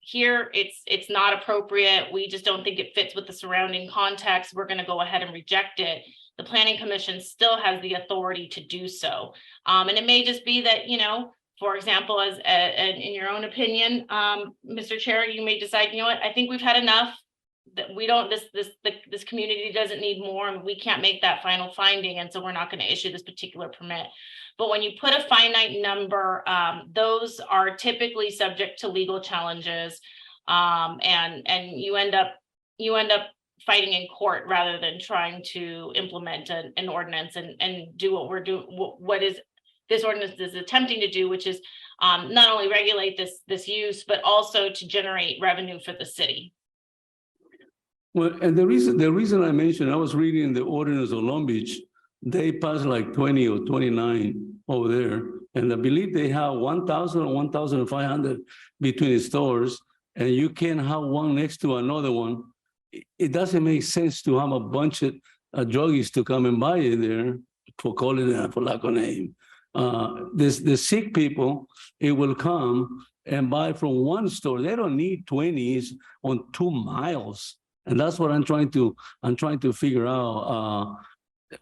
here it's not appropriate, we just don't think it fits with the surrounding context, we're going to go ahead and reject it, the planning commission still has the authority to do so. And it may just be that, you know, for example, as in your own opinion, Mr. Chair, you may decide, you know what, I think we've had enough, that we don't, this community doesn't need more, and we can't make that final finding, and so we're not going to issue this particular permit. But when you put a finite number, those are typically subject to legal challenges, and you end up fighting in court rather than trying to implement an ordinance and do what we're doing, what is this ordinance is attempting to do, which is not only regulate this use, but also to generate revenue for the city. Well, and the reason I mentioned, I was reading the ordinance of Long Beach, they passed like 20 or 29 over there. And I believe they have 1,000 or 1,500 between the stores, and you can't have one next to another one. It doesn't make sense to have a bunch of druggies to come and buy it there, for calling it, for lack of name. The sick people, it will come and buy from one store. They don't need 20s on 2 miles. And that's what I'm trying to figure out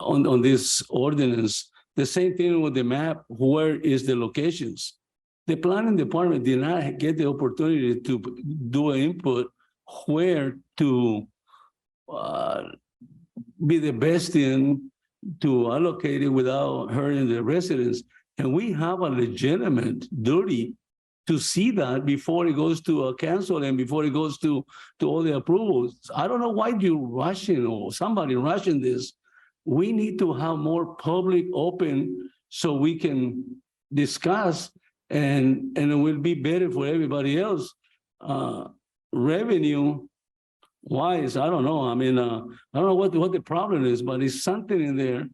on this ordinance. The same thing with the map, where is the locations? The planning department did not get the opportunity to do an input where to be the best thing to allocate it without hurting the residents. And we have a legitimate duty to see that before it goes to a council and before it goes to all the approvals. I don't know why you're rushing, or somebody rushing this. we need to have more public open so we can discuss and it will be better for everybody else. Revenue wise, I don't know. I mean, I don't know what the problem is, but it's something in there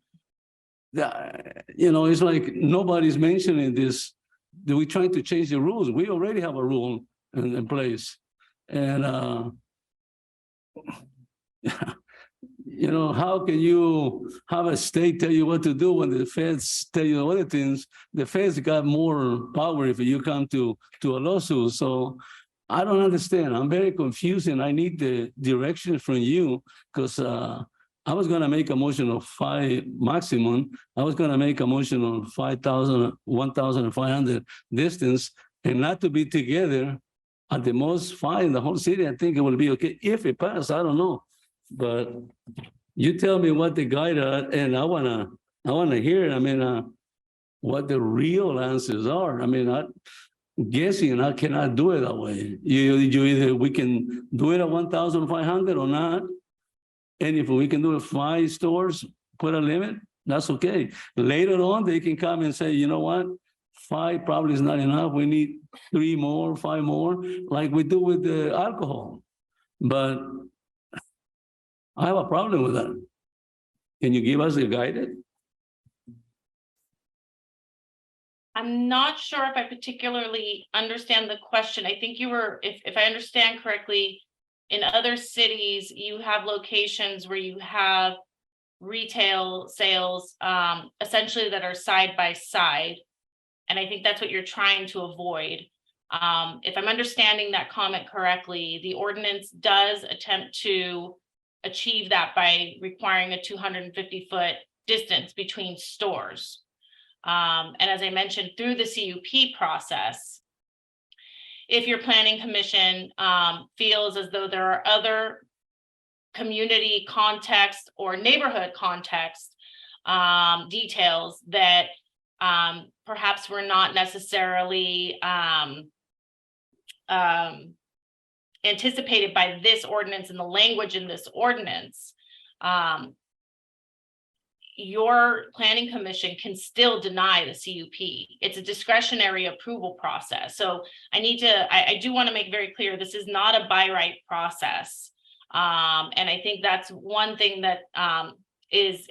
that, you know, it's like nobody's mentioning this. We're trying to change the rules. We already have a rule in place. And, you know, how can you have a state tell you what to do when the feds tell you other things? The feds got more power if you come to a lawsuit. So I don't understand. I'm very confused and I need the direction from you because I was going to make a motion of 5 maximum. I was going to make a motion on 5,000, 1,500 distance and not to be together at the most 5 in the whole city. I think it will be okay if it passes. I don't know. But you tell me what the guide and I wanna hear it. I mean, what the real answers are. I mean, guessing I cannot do it that way. You either we can do it at 1,500 or not. And if we can do it 5 stores, put a limit, that's okay. Later on, they can come and say, you know what? 5 probably is not enough. We need 3 more, 5 more, like we do with the alcohol. But I have a problem with that. Can you give us a guidance? I'm not sure if I particularly understand the question. I think you were, if I understand correctly, in other cities, you have locations where you have retail sales essentially that are side by side. And I think that's what you're trying to avoid. If I'm understanding that comment correctly, the ordinance does attempt to achieve that by requiring a 250-foot distance between stores. And as I mentioned, through the CUP process, if your planning commission feels as though there are other community context or neighborhood context details that perhaps were not necessarily anticipated by this ordinance and the language in this ordinance, your planning commission can still deny the CUP. It's a discretionary approval process. So I do want to make very clear, this is not a by right process. And I think that's one thing that is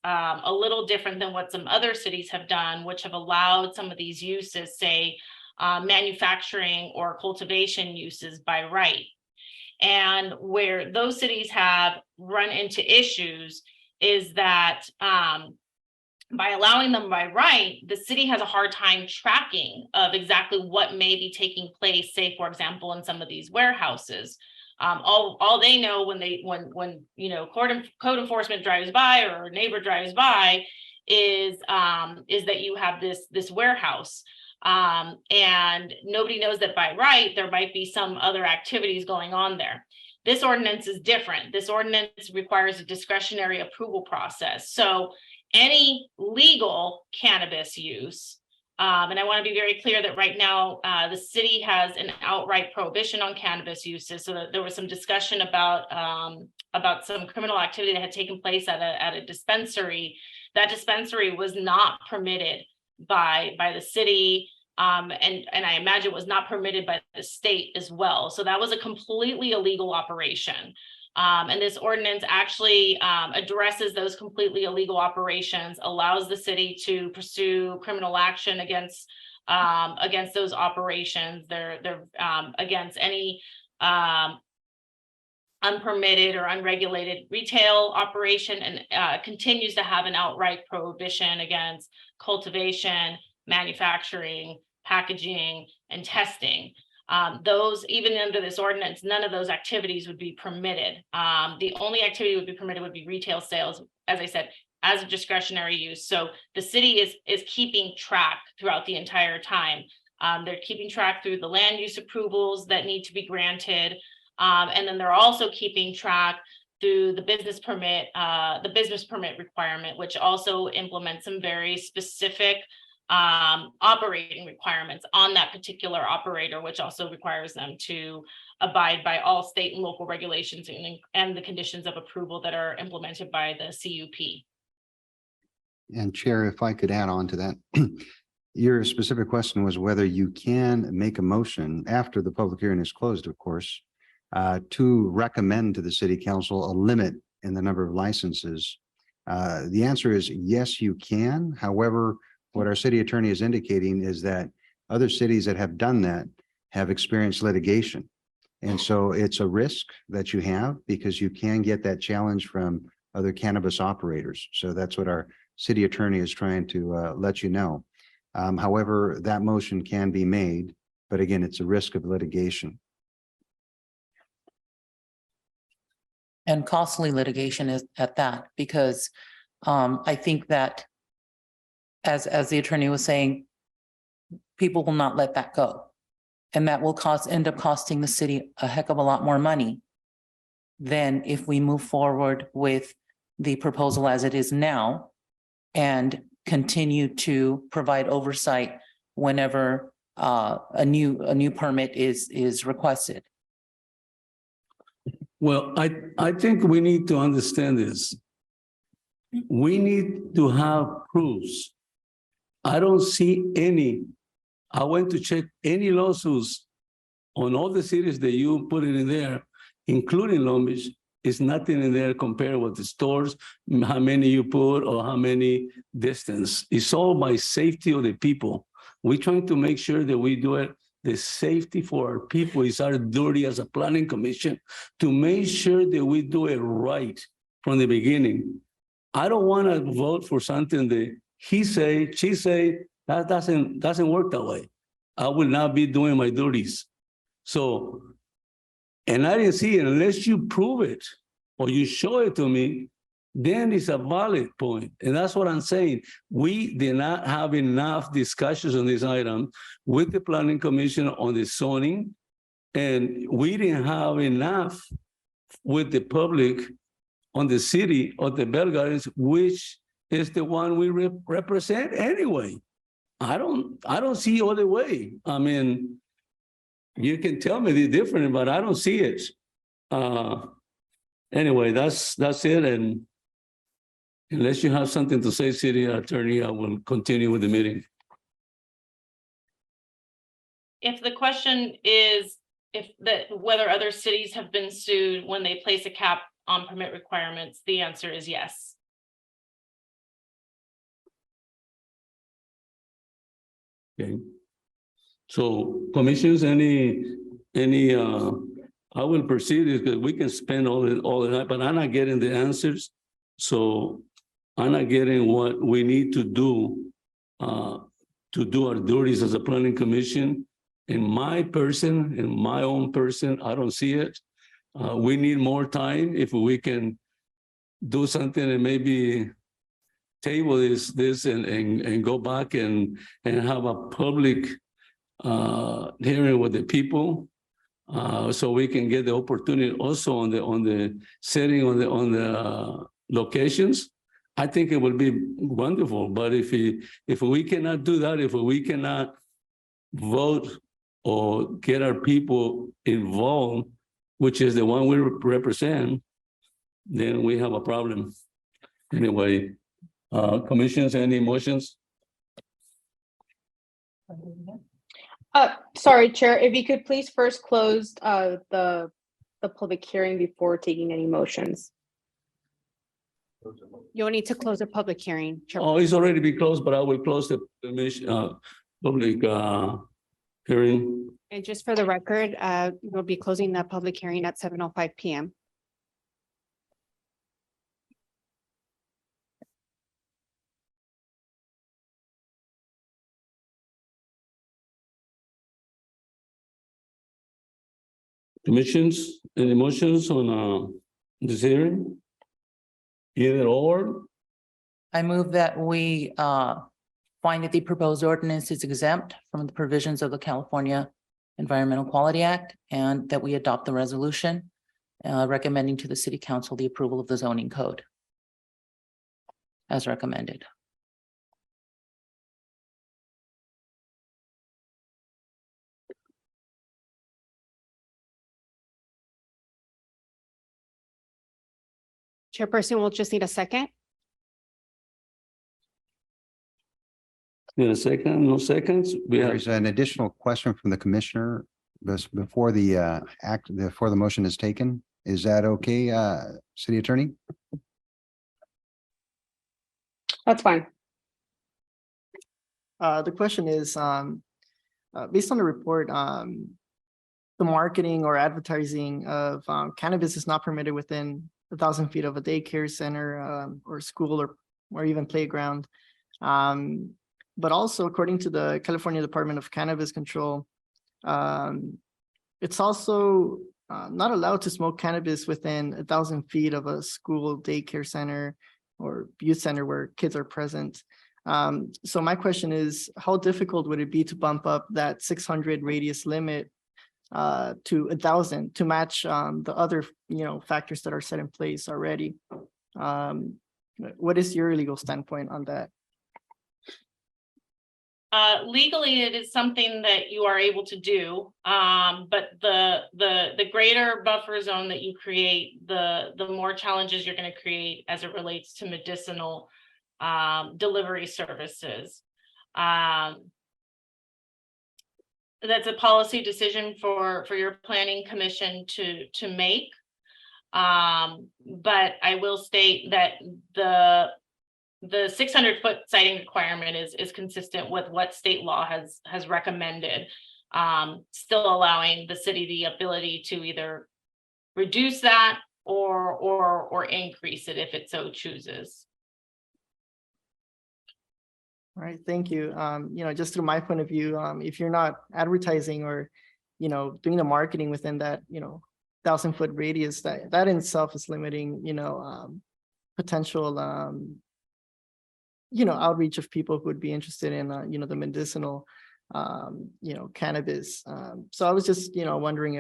a little different than what some other cities have done, which have allowed some of these uses, say, manufacturing or cultivation uses by right. And where those cities have run into issues is that by allowing them by right, the city has a hard time tracking of exactly what may be taking place, say, for example, in some of these warehouses. All they know when you know code enforcement drives by or a neighbor drives by is that you have this warehouse. And nobody knows that by right, there might be some other activities going on there. This ordinance is different. This ordinance requires a discretionary approval process. So any legal cannabis use, and I want to be very clear that right now, the city has an outright prohibition on cannabis uses. So that there was some discussion about some criminal activity that had taken place at a dispensary. That dispensary was not permitted by the city, and I imagine was not permitted by the state as well. So that was a completely illegal operation. And this ordinance actually addresses those completely illegal operations, allows the city to pursue criminal action against those operations. They're against any unpermitted or unregulated retail operation, and continues to have an outright prohibition against cultivation, manufacturing, packaging, and testing. Those, even under this ordinance, none of those activities would be permitted. The only activity would be permitted would be retail sales, as I said, as a discretionary use. So the city is keeping track throughout the entire time. They're keeping track through the land use approvals that need to be granted. And then they're also keeping track through the business permit requirement, which also implements some very specific operating requirements on that particular operator, which also requires them to abide by all state and local regulations and the conditions of approval that are implemented by the CUP. And Chair, if I could add on to that. Your specific question was whether you can make a motion after the public hearing is closed, of course, to recommend to the city council a limit in the number of licenses. The answer is yes, you can. However, what our city attorney is indicating is that other cities that have done that have experienced litigation. And so it's a risk that you have because you can get that challenge from other cannabis operators. So that's what our city attorney is trying to let you know. However, that motion can be made, but again, it's a risk of litigation. And costly litigation is at that, because I think that as the attorney was saying, people will not let that go. And that will end up costing the city a heck of a lot more money than if we move forward with the proposal as it is now and continue to provide oversight whenever a new permit is requested. Well, I think we need to understand this. We need to have proofs. I don't see any. I went to check any lawsuits on all the cities that you put it in there, including Long Beach. It's nothing in there compared with the stores, how many you put or how many distance. It's all by safety of the people. We're trying to make sure that we do it. The safety for our people is our duty as a planning commission to make sure that we do it right from the beginning. I don't want to vote for something that he say, she say, that doesn't work that way. I will not be doing my duties. So, and I didn't see it unless you prove it or you show it to me, then it's a valid point. And that's what I'm saying. We did not have enough discussions on this item with the planning commission on the zoning. And we didn't have enough with the public on the city of the Bell Gardens, which is the one we represent anyway. I don't see other way. I mean, you can tell me the different, but I don't see it. Anyway, that's it. And unless you have something to say, city attorney, I will continue with the meeting. If the question is whether other cities have been sued when they place a cap on permit requirements, the answer is yes. Okay. So commissions, any I will proceed because we can spend all the night, but I'm not getting the answers. So I'm not getting what we need to do our duties as a planning commission. In my own person, I don't see it. We need more time. If we can do something and maybe table this and go back and have a public hearing with the people, so we can get the opportunity also on the setting on the locations. I think it would be wonderful. But if we cannot do that, if we cannot vote or get our people involved, which is the one we represent, then we have a problem. Anyway, commissions, any motions? Sorry, Chair, if you could please first close the public hearing before taking any motions. You'll need to close the public hearing. Oh, it's already been closed, but I will close the public hearing. And just for the record, we'll be closing the public hearing at 7:05 p.m. Commissions, any motions on this hearing? Either or? I move that we find that the proposed ordinance is exempt from the provisions of the California Environmental Quality Act and that we adopt the resolution recommending to the city council the approval of the zoning code as recommended. Chairperson will just need a second. Need a second? No seconds? We have, There's an additional question from the commissioner before the before the motion is taken. Is that okay, city attorney? That's fine. The question is, based on the report, the marketing or advertising of cannabis is not permitted within 1,000 feet of a daycare center or school or even playground. But also, according to the California Department of Cannabis Control, it's also not allowed to smoke cannabis within 1,000 feet of a school, daycare center, or youth center where kids are present. So my question is, how difficult would it be to bump up that 600 radius limit to 1,000 to match the other, factors that are set in place already? What is your legal standpoint on that? Legally, it is something that you are able to do, but the greater buffer zone that you create, the more challenges you're going to create as it relates to medicinal delivery services. That's a policy decision for your planning commission to make. But I will state that the 600-foot sighting requirement is consistent with what state law has recommended, still allowing the city the ability to either reduce that or increase it if it so chooses. All right, thank you. Just through my point of view, if you're not advertising or, doing the marketing within that, 1,000-foot radius, that in itself is limiting, potential, outreach of people who would be interested in, the medicinal, cannabis. So I was just, wondering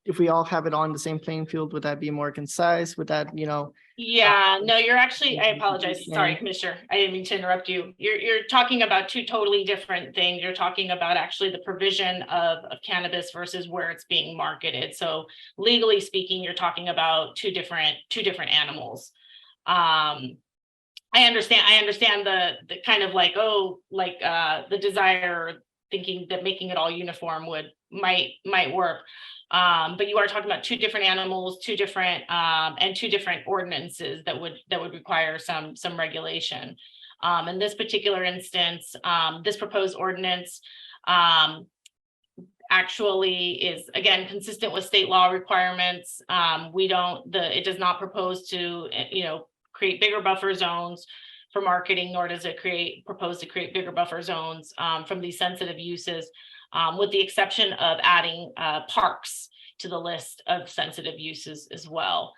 if we all have it on the same playing field, would that be more concise? Would that, Yeah, no, you're actually, I apologize. Sorry, Commissioner. I didn't mean to interrupt you. You're talking about two totally different things. You're talking about actually the provision of cannabis versus where it's being marketed. So legally speaking, you're talking about two different animals. I understand the kind of like, the desire, thinking that making it all uniform might work. But you are talking about two different animals, two different ordinances that would require some regulation. In this particular instance, this proposed ordinance actually is, again, consistent with state law requirements. It does not propose to, create bigger buffer zones for marketing, nor does it propose to create bigger buffer zones from these sensitive uses, with the exception of adding parks to the list of sensitive uses as well.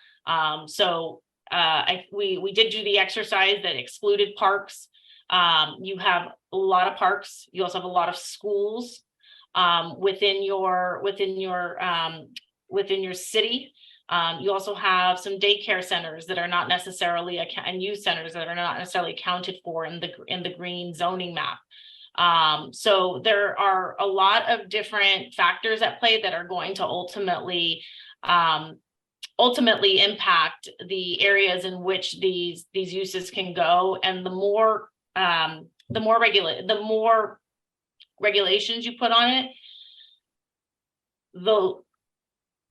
We did do the exercise that excluded parks. You have a lot of parks. You also have a lot of schools within your city. You also have some daycare centers that are not necessarily and youth centers that are not necessarily accounted for in the green zoning map. So there are a lot of different factors at play that are going to ultimately impact the areas in which these uses can go. And the more regulations you put on it, the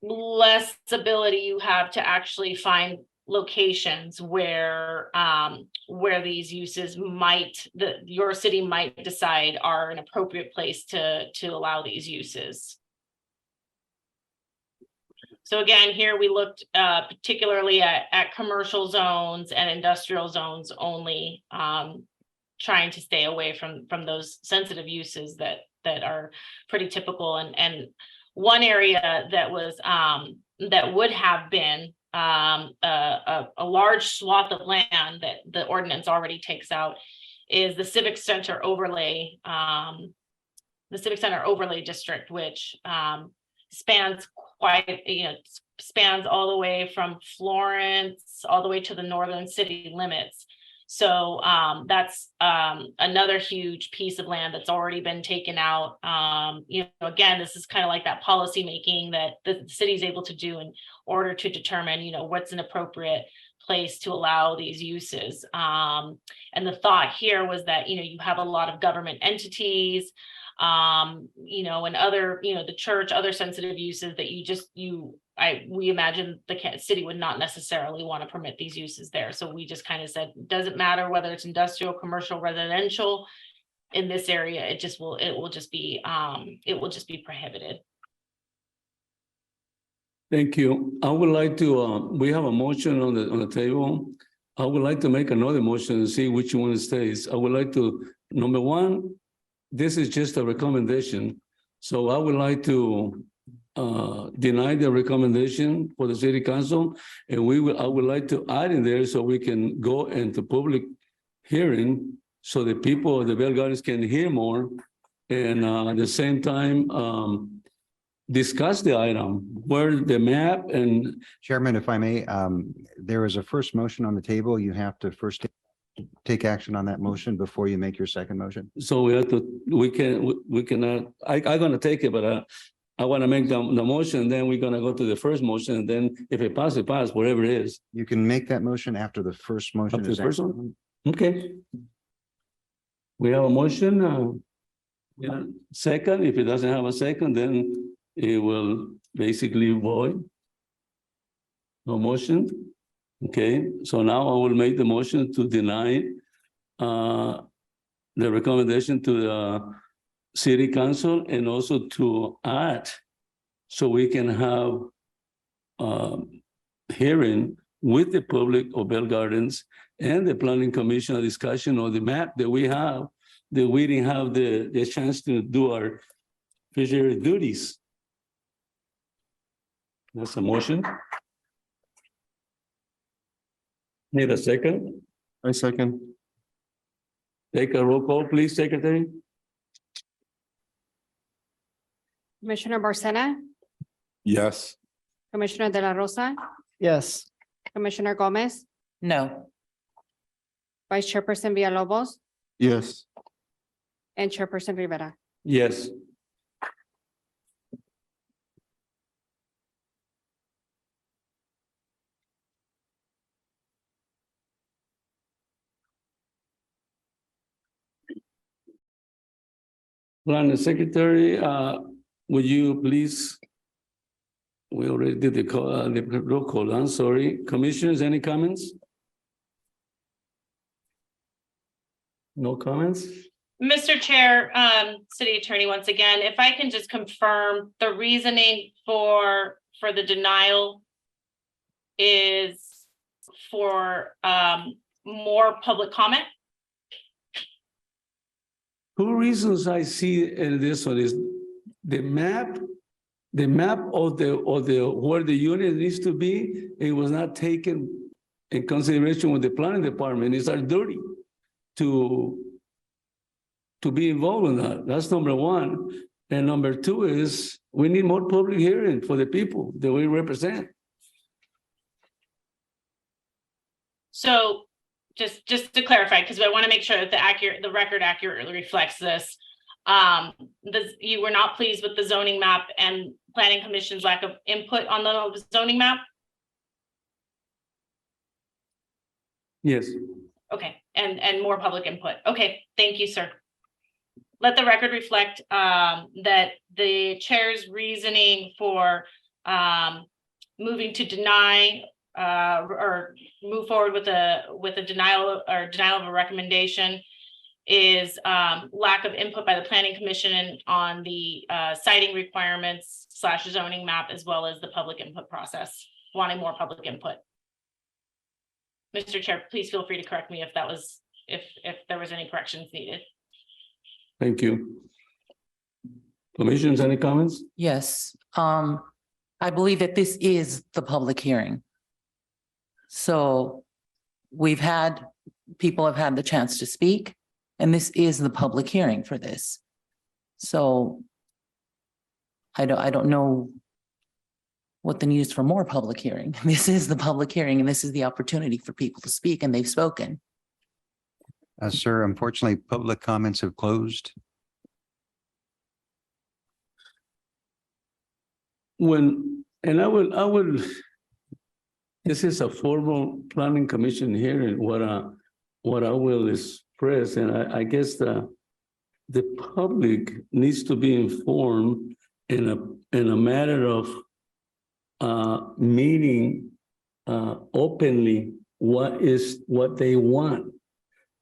less ability you have to actually find locations where these uses your city might decide are an appropriate place to allow these uses. So again, here we looked particularly at commercial zones and industrial zones only, trying to stay away from those sensitive uses that are pretty typical. And one area that was that would have been a large swath of land that the ordinance already takes out is the Civic Center overlay, district, which spans spans all the way from Florence all the way to the northern city limits. So that's another huge piece of land that's already been taken out. Again, this is kind of like that policy making that the city is able to do in order to determine, what's an appropriate place to allow these uses. And the thought here was that, you have a lot of government entities, and other, the church, other sensitive uses that we imagine the city would not necessarily want to permit these uses there. So we just kind of said, doesn't matter whether it's industrial, commercial, residential in this area, it will just be prohibited. Thank you. I would like to, we have a motion on the table. I would like to make another motion and see which one stays. I would like to, number one, this is just a recommendation. So I would like to deny the recommendation for the city council. And I would like to add in there so we can go into public hearing so the people of the Bell Gardens can hear more. And at the same time, discuss the item, where the map and. Chairman, if I may, there is a first motion on the table. You have to first take action on that motion before you make your second motion. So we cannot, I'm gonna take it, but I want to make the motion, then we're gonna go to the first motion, and then if it passes, it passes, whatever it is. You can make that motion after the first motion. After the is first actually- one? Okay. We have a motion, second. If it doesn't have a second, then it will basically void. No motion. Okay, so now I will make the motion to deny the recommendation to the city council and also to add so we can have hearing with the public of Bell Gardens and the planning commission, a discussion of the map that we have, that we didn't have the chance to do our fishery duties. That's a motion. Need a second? I second. Take a roll call, please, Secretary. Commissioner Barcena, Yes. Commissioner De La Rosa, Yes. Commissioner Gomez, No. Vice Chairperson Villalobos, Yes. and Chairperson Rivera. Yes. Planning Secretary, would you please? We already did the roll call, I'm sorry. Commissioners, any comments? No comments? Mr. Chair, City Attorney, once again, if I can just confirm the reasoning for the denial is for more public comment. Two reasons I see in this one is the map of the where the unit needs to be, it was not taken in consideration with the planning department. It's our duty to be involved in that. That's number one. And number two is we need more public hearing for the people that we represent. So just to clarify, because I want to make sure that the record accurately reflects this. You were not pleased with the zoning map and planning commission's lack of input on the zoning map? Yes. Okay, and more public input. Okay, thank you, sir. Let the record reflect that the chair's reasoning for moving to deny or move forward with a denial of a recommendation is lack of input by the planning commission on the citing requirements / zoning map, as well as the public input process, wanting more public input. Mr. Chair, please feel free to correct me if there was any corrections needed. Thank you. Commissioners, any comments? Yes. I believe that this is the public hearing. So people have had the chance to speak, and this is the public hearing for this. So I don't know what the need is for more public hearing. This is the public hearing, and this is the opportunity for people to speak, and they've spoken. Sir, unfortunately, public comments have closed. I would This is a formal planning commission hearing, what I will express, and I guess the public needs to be informed in a matter of meeting openly what they want.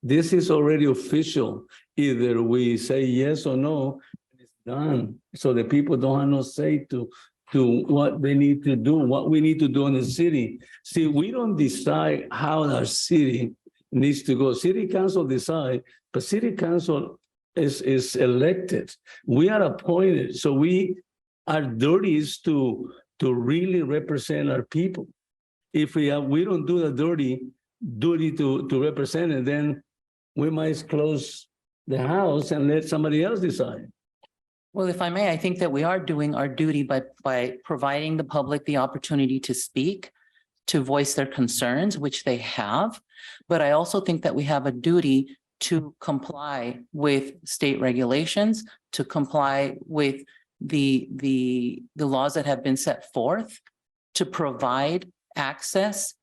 This is already official. Either we say yes or no, it's done. So the people don't have no say to what they need to do, what we need to do in the city. See, we don't decide how our city needs to go. City council decide, but city council is elected. We are appointed. So our duty is to really represent our people. If we don't do the duty to represent it, then we might close the house and let somebody else decide. Well, if I may, I think that we are doing our duty by providing the public the opportunity to speak, to voice their concerns, which they have. But I also think that we have a duty to comply with state regulations, to comply with the laws that have been set forth, to provide access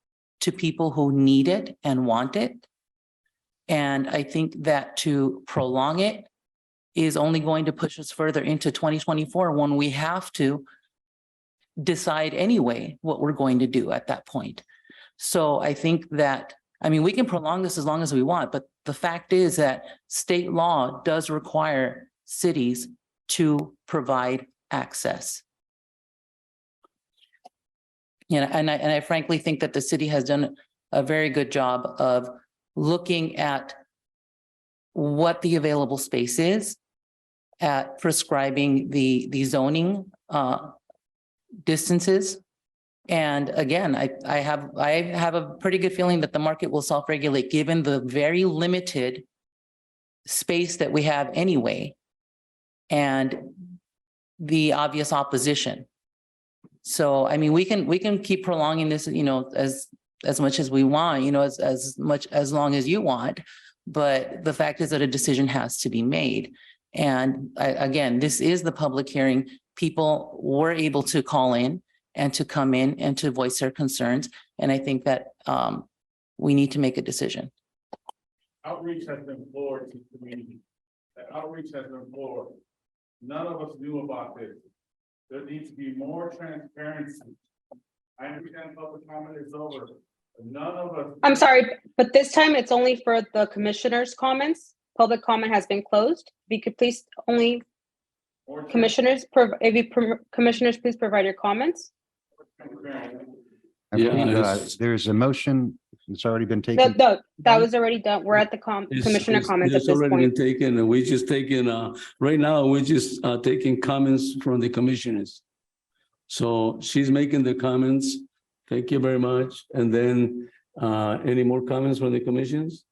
to people who need it and want it. And I think that to prolong it is only going to push us further into 2024 when we have to decide anyway what we're going to do at that point. So I think that, I mean, we can prolong this as long as we want, but the fact is that state law does require cities to provide access. And I frankly think that the city has done a very good job of looking at what the available space is, at prescribing the zoning distances. And again, I have a pretty good feeling that the market will self-regulate given the very limited space that we have anyway, and the obvious opposition. So, I mean, we can keep prolonging this, you know, as much as we want, you know, as long as you want. But the fact is that a decision has to be made. And again, this is the public hearing. People were able to call in and to come in and to voice their concerns. And I think that we need to make a decision. Outreach has been forward to the community. The outreach has been forward. None of us knew about this. There needs to be more transparency. I understand public comment is over. None of us. I'm sorry, but this time it's only for the commissioners' comments. Public comment has been closed. If you could please only commissioners, commissioners, please provide your comments. I Yeah, believe it's- there's a motion. It's already been taken. No, that was already done. We're at the commissioner comments at It's this already been point. taken, and we're just taking, right now, we're just taking comments from the commissioners. So she's making the comments. Thank you very much. And then any more comments from the commissions?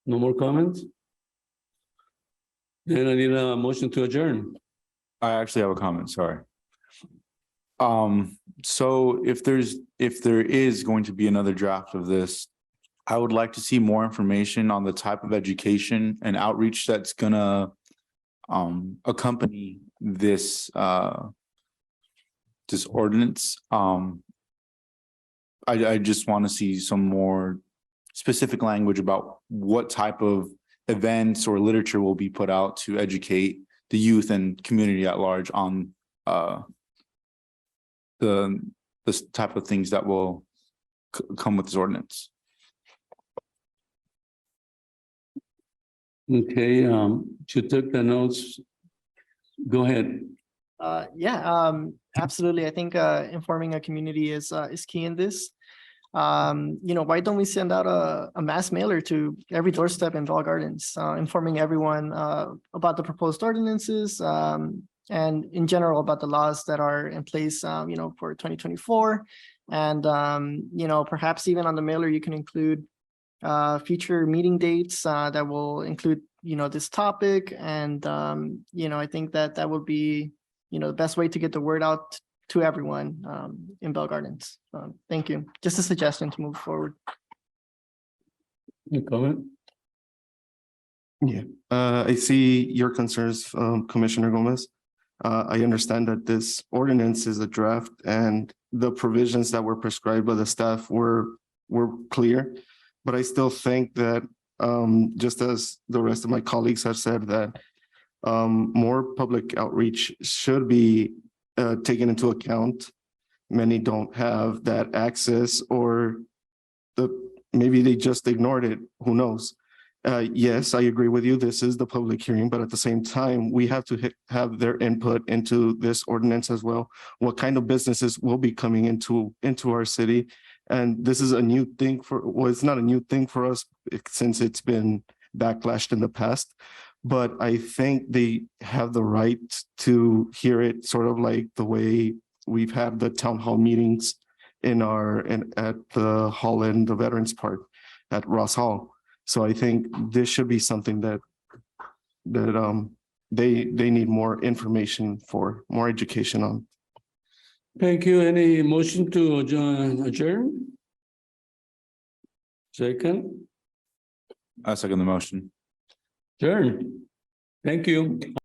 No more comments? Then I need a motion to adjourn. I actually have a comment, sorry. So if there is going to be another draft of this, I would like to see more information on the type of education and outreach that's gonna accompany this this ordinance. I just want to see some more specific language about what type of events or literature will be put out to educate the youth and community at large on this type of things that will come with this ordinance. Okay, you took the notes. Go ahead. Absolutely. I think informing a community is key in this. Why don't we send out a mass mailer to every doorstep in Bell Gardens, informing everyone about the proposed ordinances and in general about the laws that are in place, for 2024. And, perhaps even on the mailer, you can include future meeting dates that will include, this topic. And, I think that would be, the best way to get the word out to everyone in Bell Gardens. Thank you. Just a suggestion to move forward. You comment? Yeah, I see your concerns, Commissioner Gomez. I understand that this ordinance is a draft and the provisions that were prescribed by the staff were clear. But I still think that, just as the rest of my colleagues have said, that more public outreach should be taken into account. Many don't have that access, or maybe they just ignored it. Who knows? Yes, I agree with you. This is the public hearing, but at the same time, we have to have their input into this ordinance as well. What kind of businesses will be coming into our city? And this is a new thing well, it's not a new thing for us since it's been backlashed in the past. But I think they have the right to hear it, sort of like the way we've had the town hall meetings at the hall in the Veterans Park at Ross Hall. So I think this should be something that they need more information for, more education on. Thank you. Any motion to adjourn? Second, I second the motion. adjourn. Thank you.